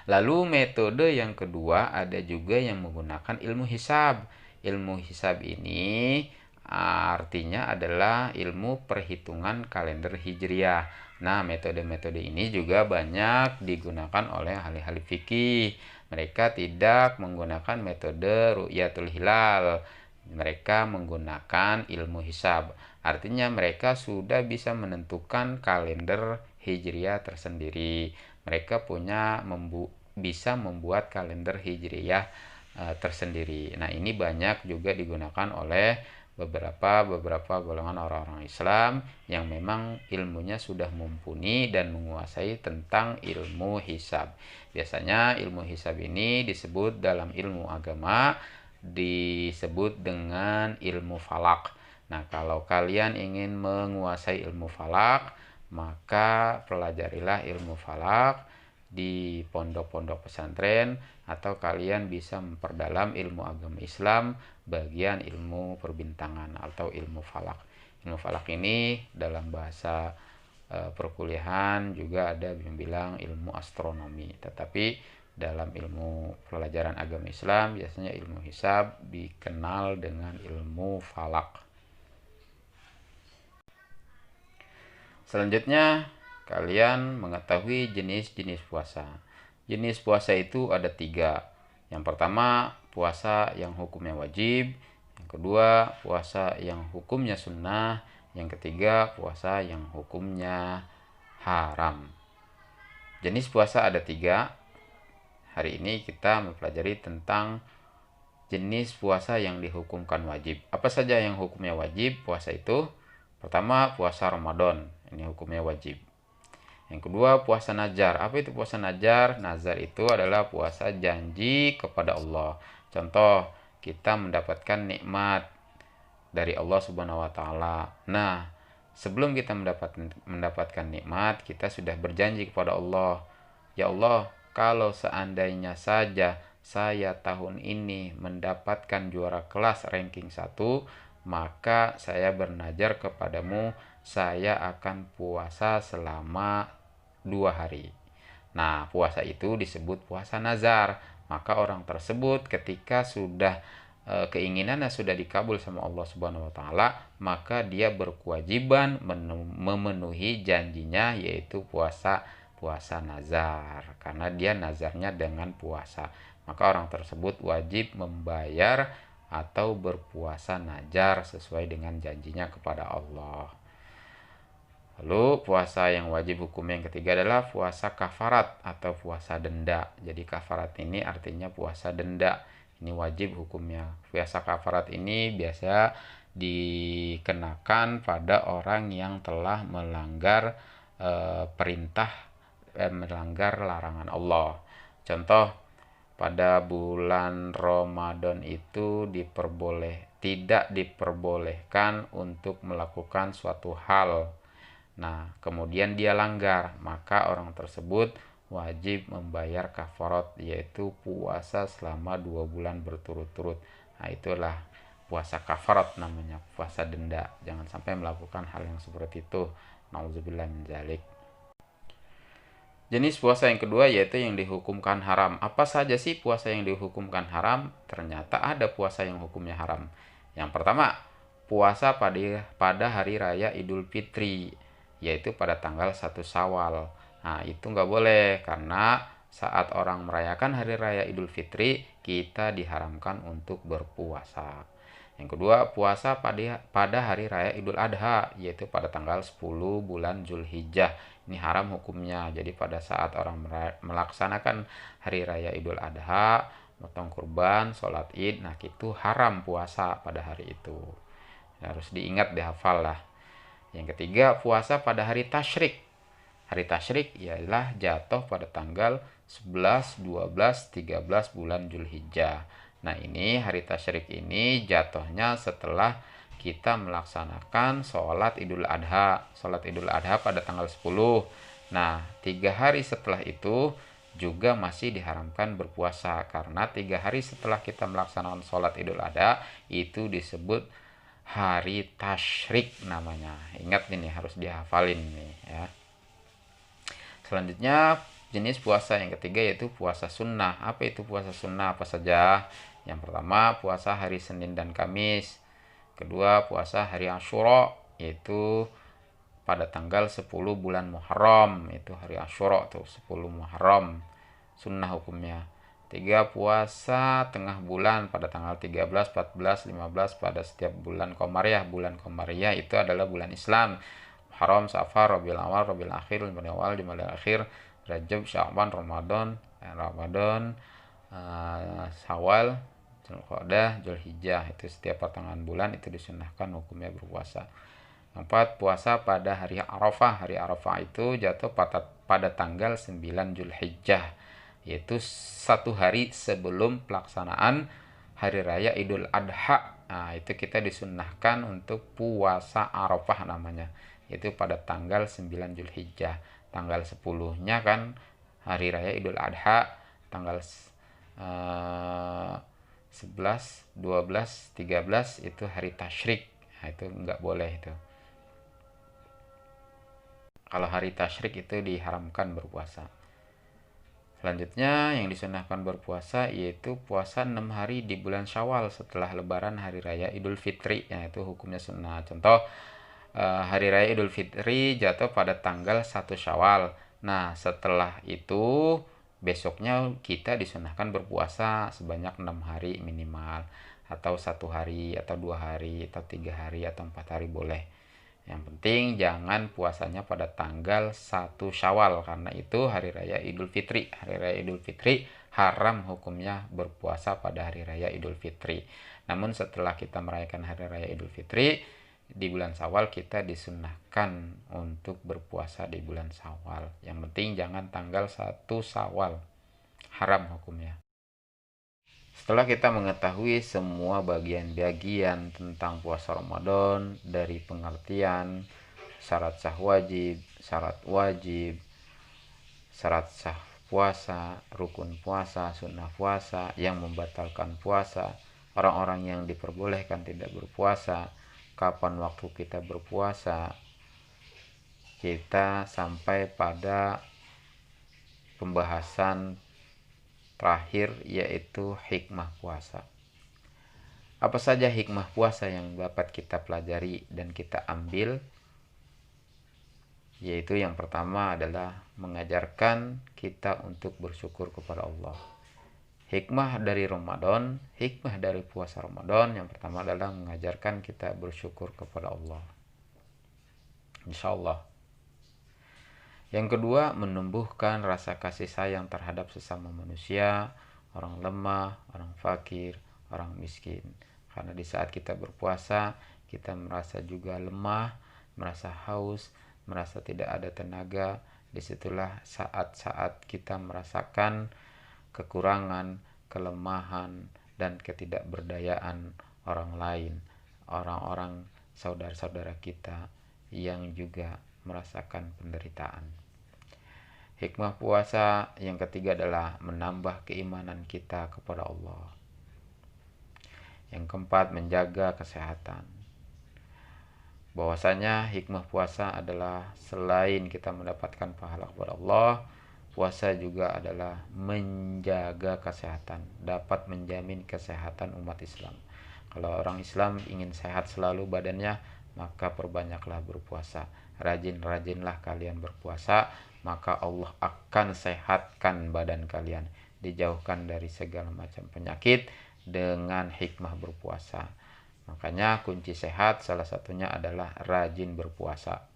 Lalu metode yang kedua ada juga yang menggunakan ilmu hisab. Ilmu hisab ini artinya adalah ilmu perhitungan kalender hijriah. Nah, metode-metode ini juga banyak digunakan oleh ahli-ahli fikih. Mereka tidak menggunakan metode ru'yatul hilal. Mereka menggunakan ilmu hisab. Artinya mereka sudah bisa menentukan kalender hijriah tersendiri. Mereka bisa membuat kalender hijriah tersendiri. Nah, ini banyak juga digunakan oleh beberapa golongan orang-orang Islam yang memang ilmunya sudah mumpuni dan menguasai tentang ilmu hisab. Biasanya ilmu hisab ini disebut dalam ilmu agama disebut dengan ilmu falak. Nah, kalau kalian ingin menguasai ilmu falak, maka pelajarilah ilmu falak di pondok-pondok pesantren, atau kalian bisa memperdalam ilmu agama Islam bagian ilmu perbintangan atau ilmu falak. Ilmu falak ini dalam bahasa perkuliahan juga ada yang bilang ilmu astronomi, tetapi dalam ilmu pelajaran agama Islam biasanya ilmu hisab dikenal dengan ilmu falak. Selanjutnya kalian mengetahui jenis-jenis puasa. Jenis puasa itu ada 3. Yang pertama, puasa yang hukumnya wajib. Yang kedua, puasa yang hukumnya sunnah. Yang ketiga, puasa yang hukumnya haram. Jenis puasa ada 3. Hari ini kita mempelajari tentang jenis puasa yang dihukumkan wajib. Apa saja yang hukumnya wajib puasa itu? Pertama, puasa Ramadan. Ini hukumnya wajib. Yang kedua, puasa nazar. Apa itu puasa nazar? Nazar itu adalah puasa janji kepada Allah. Contoh, kita mendapatkan nikmat dari Allah Subhanahu wa taala. Nah, sebelum kita mendapatkan nikmat, kita sudah berjanji kepada Allah, ya Allah, kalau seandainya saja saya tahun ini mendapatkan juara kelas ranking 1, maka saya bernazar kepadamu, saya akan puasa selama 2 hari. Nah, puasa itu disebut puasa nazar. Maka orang tersebut ketika sudah keinginannya sudah dikabul sama Allah Subhanahu wa taala, maka dia berkewajiban memenuhi janjinya, yaitu puasa nazar, karena dia nazarnya dengan puasa. Maka orang tersebut wajib membayar atau berpuasa nazar sesuai dengan janjinya kepada Allah. Lalu puasa yang wajib hukum yang ketiga adalah puasa kafarat atau puasa denda. Jadi kafarat ini artinya puasa denda. Ini wajib hukumnya. Puasa kafarat ini biasa dikenakan pada orang yang telah melanggar melanggar larangan Allah. Contoh, pada bulan Ramadan itu tidak diperbolehkan untuk melakukan suatu hal. Nah, kemudian dia langgar, maka orang tersebut wajib membayar kafarat, yaitu puasa selama 2 bulan berturut-turut. Nah, itulah puasa kafarat namanya, puasa denda. Jangan sampai melakukan hal yang seperti itu. Nauzubillah min dzalik. Jenis puasa yang kedua yaitu yang dihukumkan haram. Apa saja sih puasa yang dihukumkan haram? Ternyata ada puasa yang hukumnya haram. Yang pertama, puasa pada hari raya Idul Fitri, yaitu pada tanggal 1 Syawal. Nah, itu nggak boleh, karena saat orang merayakan hari raya Idul Fitri, kita diharamkan untuk berpuasa. Yang kedua, puasa pada hari raya Idul Adha, yaitu pada tanggal 10 bulan Zulhijjah. Ini haram hukumnya. Jadi pada saat orang melaksanakan hari raya Idul Adha, motong kurban, sholat id, nah itu haram puasa pada hari itu. Harus diingat, dihafal lah. Yang ketiga, puasa pada hari tasyrik. Hari tasyrik ialah jatuh pada tanggal 11, 12, 13 bulan Zulhijjah. Nah, ini hari tasyrik ini jatuhnya setelah kita melaksanakan sholat Idul Adha. Sholat Idul Adha pada tanggal 10. Nah, 3 hari setelah itu juga masih diharamkan berpuasa, karena 3 hari setelah kita melaksanakan sholat Idul Adha itu disebut hari tasyrik namanya. Ingat ini, harus dihafalin nih ya. Selanjutnya, jenis puasa yang ketiga yaitu puasa sunnah. Apa itu puasa sunnah? Apa saja? Yang pertama, puasa hari Senin dan Kamis. Kedua, puasa hari Asyura, yaitu pada tanggal 10 bulan Muharram. Itu hari Asyura tuh, 10 Muharram. Sunnah hukumnya. 3, puasa tengah bulan pada tanggal 13, 14, 15 pada setiap bulan Qamariyah. Bulan Qamariyah itu adalah bulan Islam. Muharram, Safar, Rabiul Awal, Rabiul Akhir, Rabiul Awal, Jumadil Akhir, Rajab, Sya'ban, Ramadan, Syawal, Dzulqa'dah, Dzulhijjah. Itu setiap pertengahan bulan itu disunahkan hukumnya berpuasa. 4, puasa pada hari Arafah. Hari Arafah itu jatuh pada tanggal 9 Dzulhijjah, yaitu 1 hari sebelum pelaksanaan hari raya Idul Adha. Nah, itu kita disunahkan untuk puasa Arafah namanya, yaitu pada tanggal 9 Dzulhijjah. Tanggal 10-nya kan hari raya Idul Adha, tanggal 11, 12, 13 itu hari tasyrik. Nah, itu nggak boleh itu. Kalau hari tasyrik itu diharamkan berpuasa. Selanjutnya yang disunahkan berpuasa yaitu puasa 6 hari di bulan Syawal setelah lebaran hari raya Idul Fitri. Ya, itu hukumnya sunnah. Contoh, hari raya Idul Fitri jatuh pada tanggal 1 Syawal. Nah, setelah itu besoknya kita disunahkan berpuasa sebanyak 6 hari minimal, atau 1 hari, atau 2 hari, atau 3 hari, atau 4 hari boleh Yang penting jangan puasanya pada tanggal 1 Syawal, karena itu hari raya Idul Fitri. Hari raya Idul Fitri haram hukumnya berpuasa pada hari raya Idul Fitri. Namun setelah kita merayakan hari raya Idul Fitri di bulan Syawal, kita disunnahkan untuk berpuasa di bulan Syawal. Yang penting jangan tanggal 1 Syawal. Haram hukumnya. Setelah kita mengetahui semua bagian-bagian tentang puasa Ramadan, dari pengertian syarat sah wajib, syarat wajib, syarat sah puasa, rukun puasa, sunnah puasa, yang membatalkan puasa, orang-orang yang diperbolehkan tidak berpuasa, kapan waktu kita berpuasa, kita sampai pada pembahasan terakhir, yaitu hikmah puasa. Apa saja hikmah puasa yang dapat kita pelajari dan kita ambil? Yaitu yang pertama adalah mengajarkan kita untuk bersyukur kepada Allah. Hikmah dari Ramadan, hikmah dari puasa Ramadan yang pertama adalah mengajarkan kita bersyukur kepada Allah. Insya Allah. Yang kedua, menumbuhkan rasa kasih sayang terhadap sesama manusia, orang lemah, orang fakir, orang miskin. Karena di saat kita berpuasa, kita merasa juga lemah, merasa haus, merasa tidak ada tenaga. Disitulah saat-saat kita merasakan kekurangan, kelemahan, dan ketidakberdayaan orang lain, orang-orang saudara-saudara kita yang juga merasakan penderitaan. Hikmah puasa yang ketiga adalah menambah keimanan kita kepada Allah. Yang keempat, menjaga kesehatan. Bahwasanya hikmah puasa adalah selain kita mendapatkan pahala kepada Allah, puasa juga adalah menjaga kesehatan, dapat menjamin kesehatan umat Islam. Kalau orang Islam ingin sehat selalu badannya, maka perbanyaklah berpuasa. Rajin-rajinlah kalian berpuasa, maka Allah akan sehatkan badan kalian, dijauhkan dari segala macam penyakit dengan hikmah berpuasa. Makanya kunci sehat salah satunya adalah rajin berpuasa.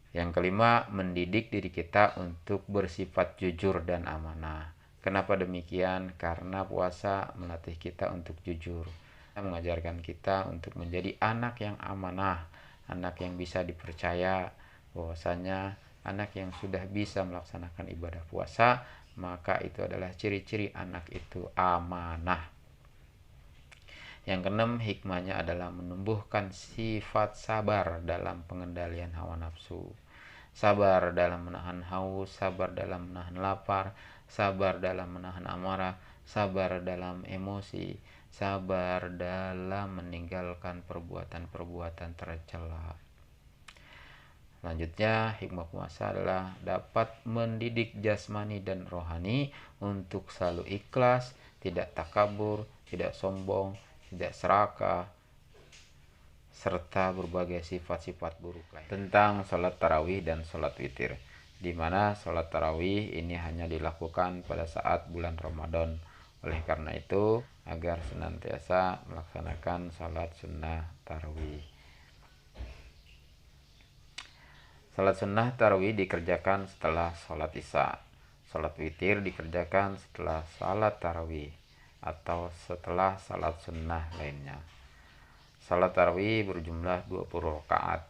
Yang kelima, mendidik diri kita untuk bersifat jujur dan amanah. Kenapa demikian? Karena puasa melatih kita untuk jujur, mengajarkan kita untuk menjadi anak yang amanah, anak yang bisa dipercaya. Bahwasanya anak yang sudah bisa melaksanakan ibadah puasa, maka itu adalah ciri-ciri anak itu amanah. Yang keenam, hikmahnya adalah menumbuhkan sifat sabar dalam pengendalian hawa nafsu. Sabar dalam menahan haus, sabar dalam menahan lapar, sabar dalam menahan amarah, sabar dalam emosi, sabar dalam meninggalkan perbuatan-perbuatan tercela. Selanjutnya, hikmah puasa adalah dapat mendidik jasmani dan rohani untuk selalu ikhlas, tidak takabur, tidak sombong, tidak serakah, serta berbagai sifat-sifat buruk lain. Tentang sholat tarawih dan sholat witir, di mana sholat tarawih ini hanya dilakukan pada saat bulan Ramadan. Oleh karena itu, agar senantiasa melaksanakan sholat sunnah tarawih. Sholat sunnah tarawih dikerjakan setelah sholat isya. Sholat witir dikerjakan setelah sholat tarawih atau setelah sholat sunnah lainnya. Salat tarawih berjumlah 20 rakaat.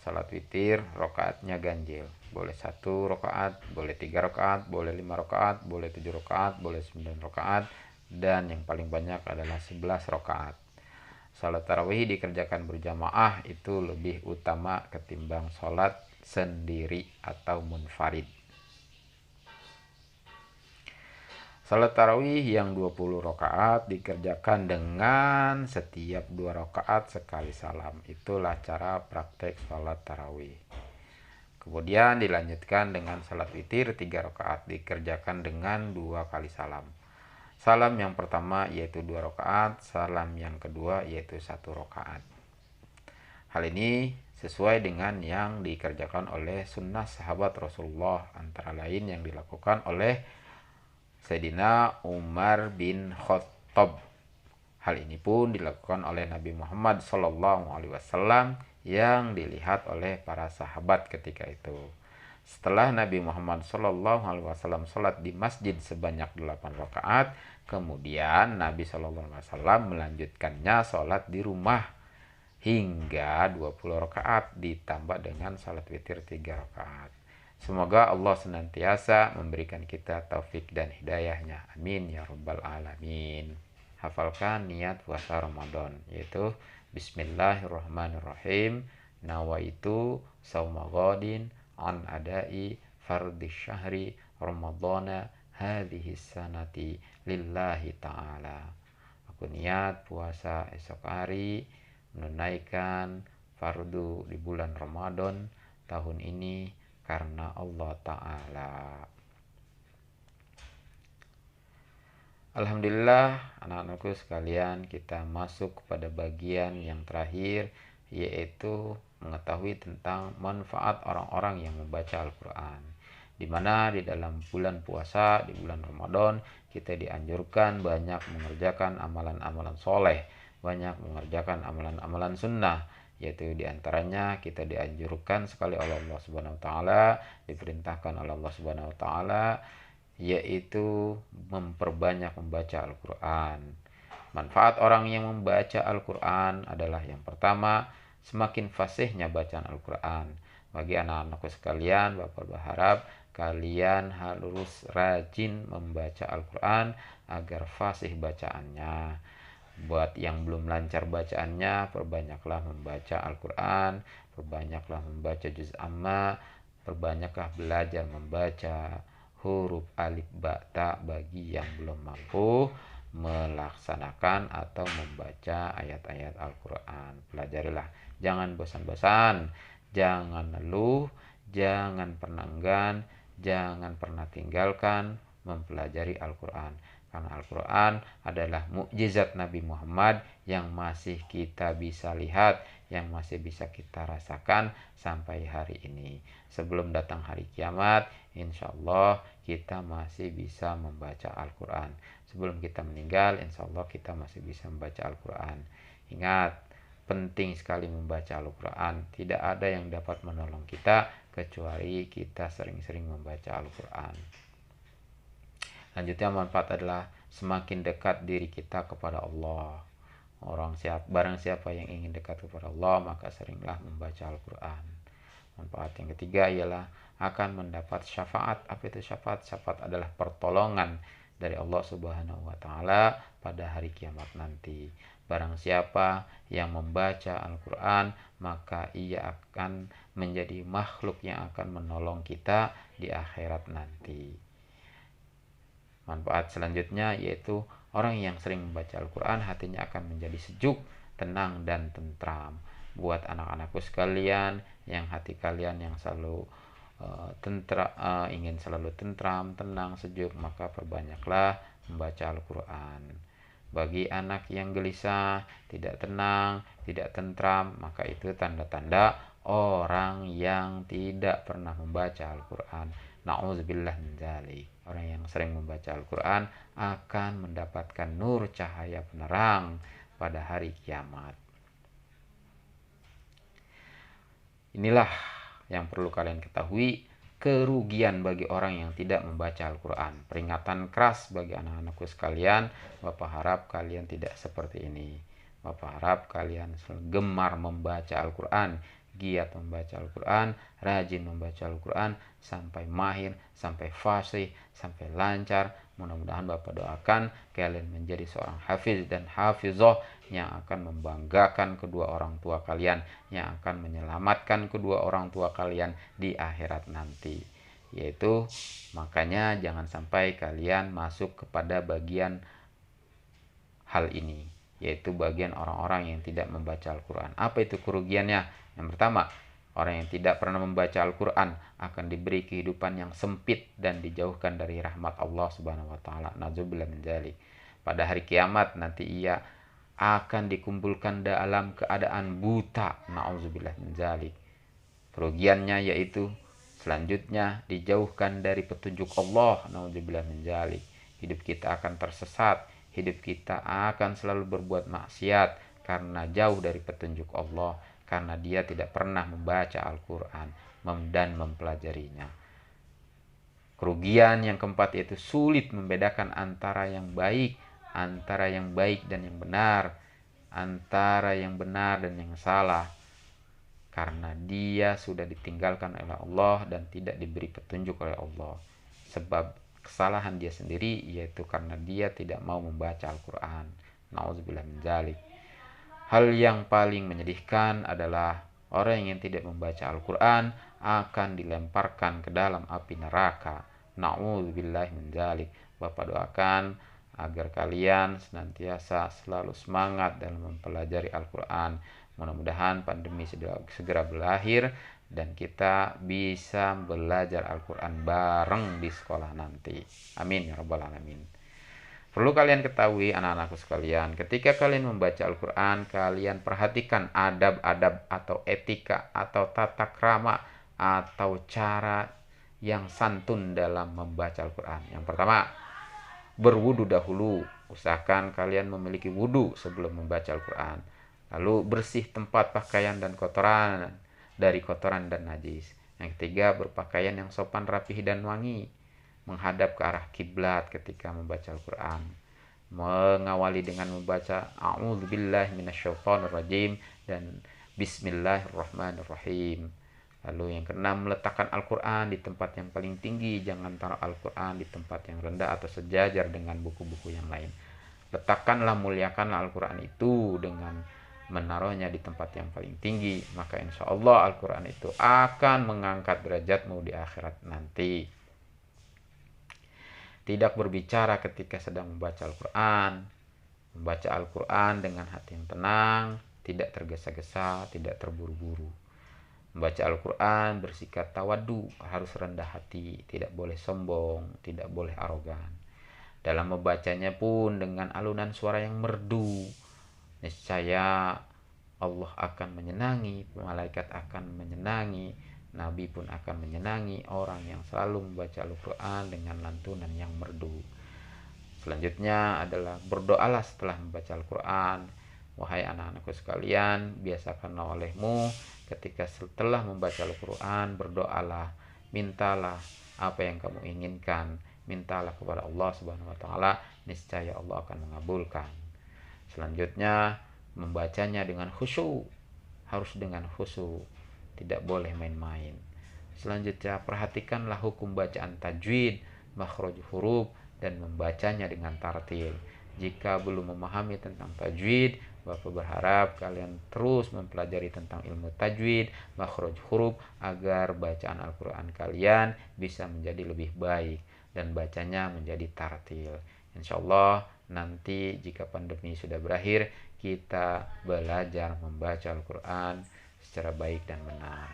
Salat witir rakaatnya ganjil. Boleh 1 rakaat, boleh 3 rakaat, boleh 5 rakaat, boleh 7 rakaat, boleh 9 rakaat, dan yang paling banyak adalah 11 rakaat. Salat tarawih dikerjakan berjamaah itu lebih utama ketimbang salat sendiri atau munfarid. Salat tarawih yang 20 rakaat dikerjakan dengan setiap 2 rakaat sekali salam. Itulah cara praktek salat tarawih. Kemudian dilanjutkan dengan salat witir 3 rakaat dikerjakan dengan 2 kali salam. Salam yang pertama yaitu 2 rakaat, salam yang kedua yaitu 1 rakaat. Hal ini sesuai dengan yang dikerjakan oleh sunnah sahabat Rasulullah, antara lain yang dilakukan oleh Sayyidina Umar bin Khattab. Hal ini pun dilakukan oleh Nabi Muhammad SAW yang dilihat oleh para sahabat ketika itu. Setelah Nabi Muhammad SAW sholat di masjid sebanyak 8 rakaat, kemudian Nabi SAW melanjutkannya sholat di rumah hingga 20 rakaat ditambah dengan sholat witir 3 rakaat. Semoga Allah senantiasa memberikan kita taufik dan hidayahnya. Amin ya rabbal alamin. Hafalkan niat puasa Ramadan, yaitu Bismillahirrahmanirrahim. Nawaitu sauma ghadin an adai fardhi syahri ramadhana hadhihi sanati lillahi ta'ala. Aku niat puasa esok hari menunaikan fardu di bulan Ramadan tahun ini karena Allah Ta'ala. Alhamdulillah, anak-anakku sekalian, kita masuk kepada bagian yang terakhir, yaitu mengetahui tentang manfaat orang-orang yang membaca Al-Quran. Di mana di dalam bulan puasa, di bulan Ramadan, kita dianjurkan banyak mengerjakan amalan-amalan soleh, banyak mengerjakan amalan-amalan sunnah, yaitu diantaranya kita dianjurkan sekali oleh Allah Subhanahu Wa Taala, diperintahkan oleh Allah Subhanahu Wa Taala, yaitu memperbanyak membaca Al-Quran. Manfaat orang yang membaca Al-Quran adalah yang pertama, semakin fasihnya bacaan Al-Quran. Bagi anak-anakku sekalian, Bapak berharap kalian harus rajin membaca Al-Quran agar fasih bacaannya. Buat yang belum lancar bacaannya, perbanyaklah membaca Al-Quran, perbanyaklah membaca juz amma, perbanyaklah belajar membaca huruf alif ba ta bagi yang belum mampu melaksanakan atau membaca ayat-ayat Al-Quran. Pelajarilah, jangan bosan-bosan, jangan ngeluh, jangan pernah enggan, jangan pernah tinggalkan mempelajari Al-Quran. Karena Al-Quran adalah mukjizat Nabi Muhammad yang masih kita bisa lihat, yang masih bisa kita rasakan sampai hari ini. Sebelum datang hari kiamat, insya Allah kita masih bisa membaca Al-Quran. Sebelum kita meninggal, insya Allah kita masih bisa membaca Al-Quran. Ingat, penting sekali membaca Al-Quran. Tidak ada yang dapat menolong kita kecuali kita sering-sering membaca Al-Quran. Lanjutnya manfaat adalah semakin dekat diri kita kepada Allah. Barang siapa yang ingin dekat kepada Allah, maka seringlah membaca Al-Quran. Manfaat yang ketiga ialah akan mendapat syafaat. Apa itu syafaat? Syafaat adalah pertolongan dari Allah Subhanahu Wa Taala pada hari kiamat nanti. Barang siapa yang membaca Al-Quran, maka ia akan menjadi makhluk yang akan menolong kita di akhirat nanti. Manfaat selanjutnya yaitu orang yang sering membaca Al-Quran hatinya akan menjadi sejuk, tenang, dan tentram. Buat anak-anakku sekalian yang hati kalian yang selalu ingin selalu tentram, tenang, sejuk, maka perbanyaklah membaca Al-Quran. Bagi anak yang gelisah, tidak tenang, tidak tentram, maka itu tanda-tanda orang yang tidak pernah membaca Al-Quran. Na'udzubillah min dzalik. Orang yang sering membaca Al-Quran akan mendapatkan nur cahaya penerang pada hari kiamat. Inilah yang perlu kalian ketahui, kerugian bagi orang yang tidak membaca Al-Quran. Peringatan keras bagi anak-anakku sekalian, Bapak harap kalian tidak seperti ini. Bapak harap kalian gemar membaca Al-Quran, giat membaca Al-Quran, rajin membaca Al-Quran, sampai mahir, sampai fasih, sampai lancar. Mudah-mudahan Bapak doakan kalian menjadi seorang hafiz dan hafizah yang akan membanggakan kedua orang tua kalian, yang akan menyelamatkan kedua orang tua kalian di akhirat nanti. Yaitu makanya jangan sampai kalian masuk kepada bagian hal ini, yaitu bagian orang-orang yang tidak membaca Al-Quran. Apa itu kerugiannya? Yang pertama, orang yang tidak pernah membaca Al-Quran akan diberi kehidupan yang sempit dan dijauhkan dari rahmat Allah Subhanahu Wa Taala. Na'udzubillah min dzalik. Pada hari kiamat nanti ia akan dikumpulkan dalam keadaan buta. Na'udzubillah min dzalik. Kerugiannya yaitu selanjutnya dijauhkan dari petunjuk Allah. Na'udzubillah min dzalik. Hidup kita akan tersesat. Hidup kita akan selalu berbuat maksiat karena jauh dari petunjuk Allah, karena dia tidak pernah membaca Al-Quran dan mempelajarinya. Kerugian yang keempat yaitu sulit membedakan antara yang baik dan yang benar, antara yang benar dan yang salah, karena dia sudah ditinggalkan oleh Allah dan tidak diberi petunjuk oleh Allah. Sebab kesalahan dia sendiri yaitu karena dia tidak mau membaca Al-Quran. Na'udzubillah min dzalik. Hal yang paling menyedihkan adalah orang yang tidak membaca Al-Quran akan dilemparkan ke dalam api neraka. Na'udzubillah min dzalik. Bapak doakan agar kalian senantiasa selalu semangat dalam mempelajari Al-Quran. Mudah-mudahan pandemi segera berakhir dan kita bisa belajar Al-Quran bareng di sekolah nanti. Amin ya rabbal alamin. Perlu kalian ketahui anak-anakku sekalian, ketika kalian membaca Al-Quran, kalian perhatikan adab-adab atau etika atau tata krama atau cara yang santun dalam membaca Al-Quran. Yang pertama, berwudu dahulu. Usahakan kalian memiliki wudu sebelum membaca Al-Quran. Lalu bersih tempat pakaian dan kotoran dari kotoran dan najis. Yang ketiga, berpakaian yang sopan, rapih dan wangi, menghadap ke arah kiblat ketika membaca Al-Quran. Mengawali dengan membaca A'udzubillahi minasyaitonirrajim dan Bismillahirrahmanirrahim. Lalu yang keenam, meletakkan Al-Quran di tempat yang paling tinggi. Jangan taruh Al-Quran di tempat yang rendah atau sejajar dengan buku-buku yang lain. Letakkanlah, muliakanlah Al-Quran itu dengan menaruhnya di tempat yang paling tinggi. Maka insya Allah Al-Quran itu akan mengangkat derajatmu di akhirat nanti. Tidak berbicara ketika sedang membaca Al-Quran. Membaca Al-Quran dengan hati yang tenang, tidak tergesa-gesa, tidak terburu-buru. Membaca Al-Quran bersikap tawadu, harus rendah hati, tidak boleh sombong, tidak boleh arogan. Dalam membacanya pun dengan alunan suara yang merdu, niscaya Allah akan menyenangi, malaikat akan menyenangi, Nabi pun akan menyenangi orang yang selalu membaca Al-Quran dengan lantunan yang merdu. Selanjutnya adalah berdoalah setelah membaca Al-Quran. Wahai anak-anakku sekalian, biasakanlah olehmu ketika setelah membaca Al-Quran, berdoalah, mintalah apa yang kamu inginkan, mintalah kepada Allah Subhanahu wa Ta'ala, niscaya Allah akan mengabulkan. Selanjutnya, membacanya dengan khusyuk, harus dengan khusyuk, tidak boleh main-main. Selanjutnya, perhatikanlah hukum bacaan tajwid, makhraj huruf, dan membacanya dengan tartil. Jika belum memahami tentang tajwid, Bapak berharap kalian terus mempelajari tentang ilmu tajwid, makhraj huruf, agar bacaan Al-Quran kalian bisa menjadi lebih baik dan bacanya menjadi tartil. Insya Allah nanti jika pandemi sudah berakhir, kita belajar membaca Al-Quran secara baik dan benar.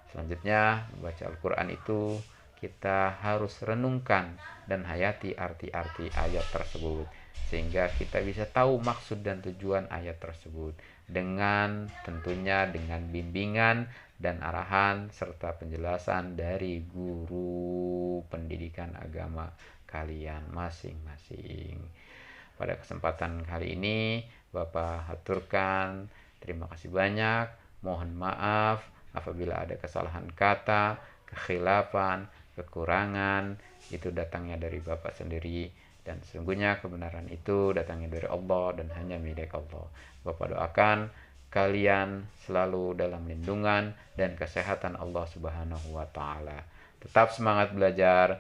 Selanjutnya, membaca Al-Quran itu kita harus renungkan dan hayati arti-arti ayat tersebut, sehingga kita bisa tahu maksud dan tujuan ayat tersebut, dengan tentunya dengan bimbingan dan arahan serta penjelasan dari guru pendidikan agama kalian masing-masing. Pada kesempatan hari ini Bapak haturkan terima kasih banyak. Mohon maaf apabila ada kesalahan kata, kekhilafan, kekurangan, itu datangnya dari Bapak sendiri, dan sesungguhnya kebenaran itu datangnya dari Allah dan hanya milik Allah. Bapak doakan kalian selalu dalam lindungan dan kesehatan Allah Subhanahu wa Ta'ala. Tetap semangat belajar,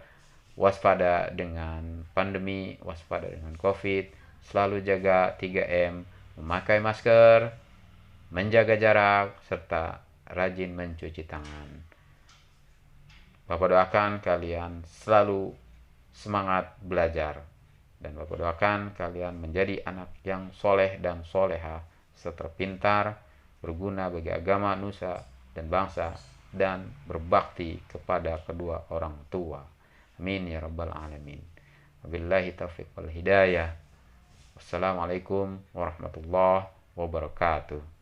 waspada dengan pandemi, waspada dengan COVID, selalu jaga 3M, memakai masker, menjaga jarak, serta rajin mencuci tangan. Bapak doakan kalian selalu semangat belajar, dan Bapak doakan kalian menjadi anak yang soleh dan soleha, serta pintar, berguna bagi agama, nusa, dan bangsa, dan berbakti kepada kedua orang tua. Amin ya rabbal alamin. Wabillahi taufiq wal hidayah. Wassalamualaikum warahmatullahi wabarakatuh.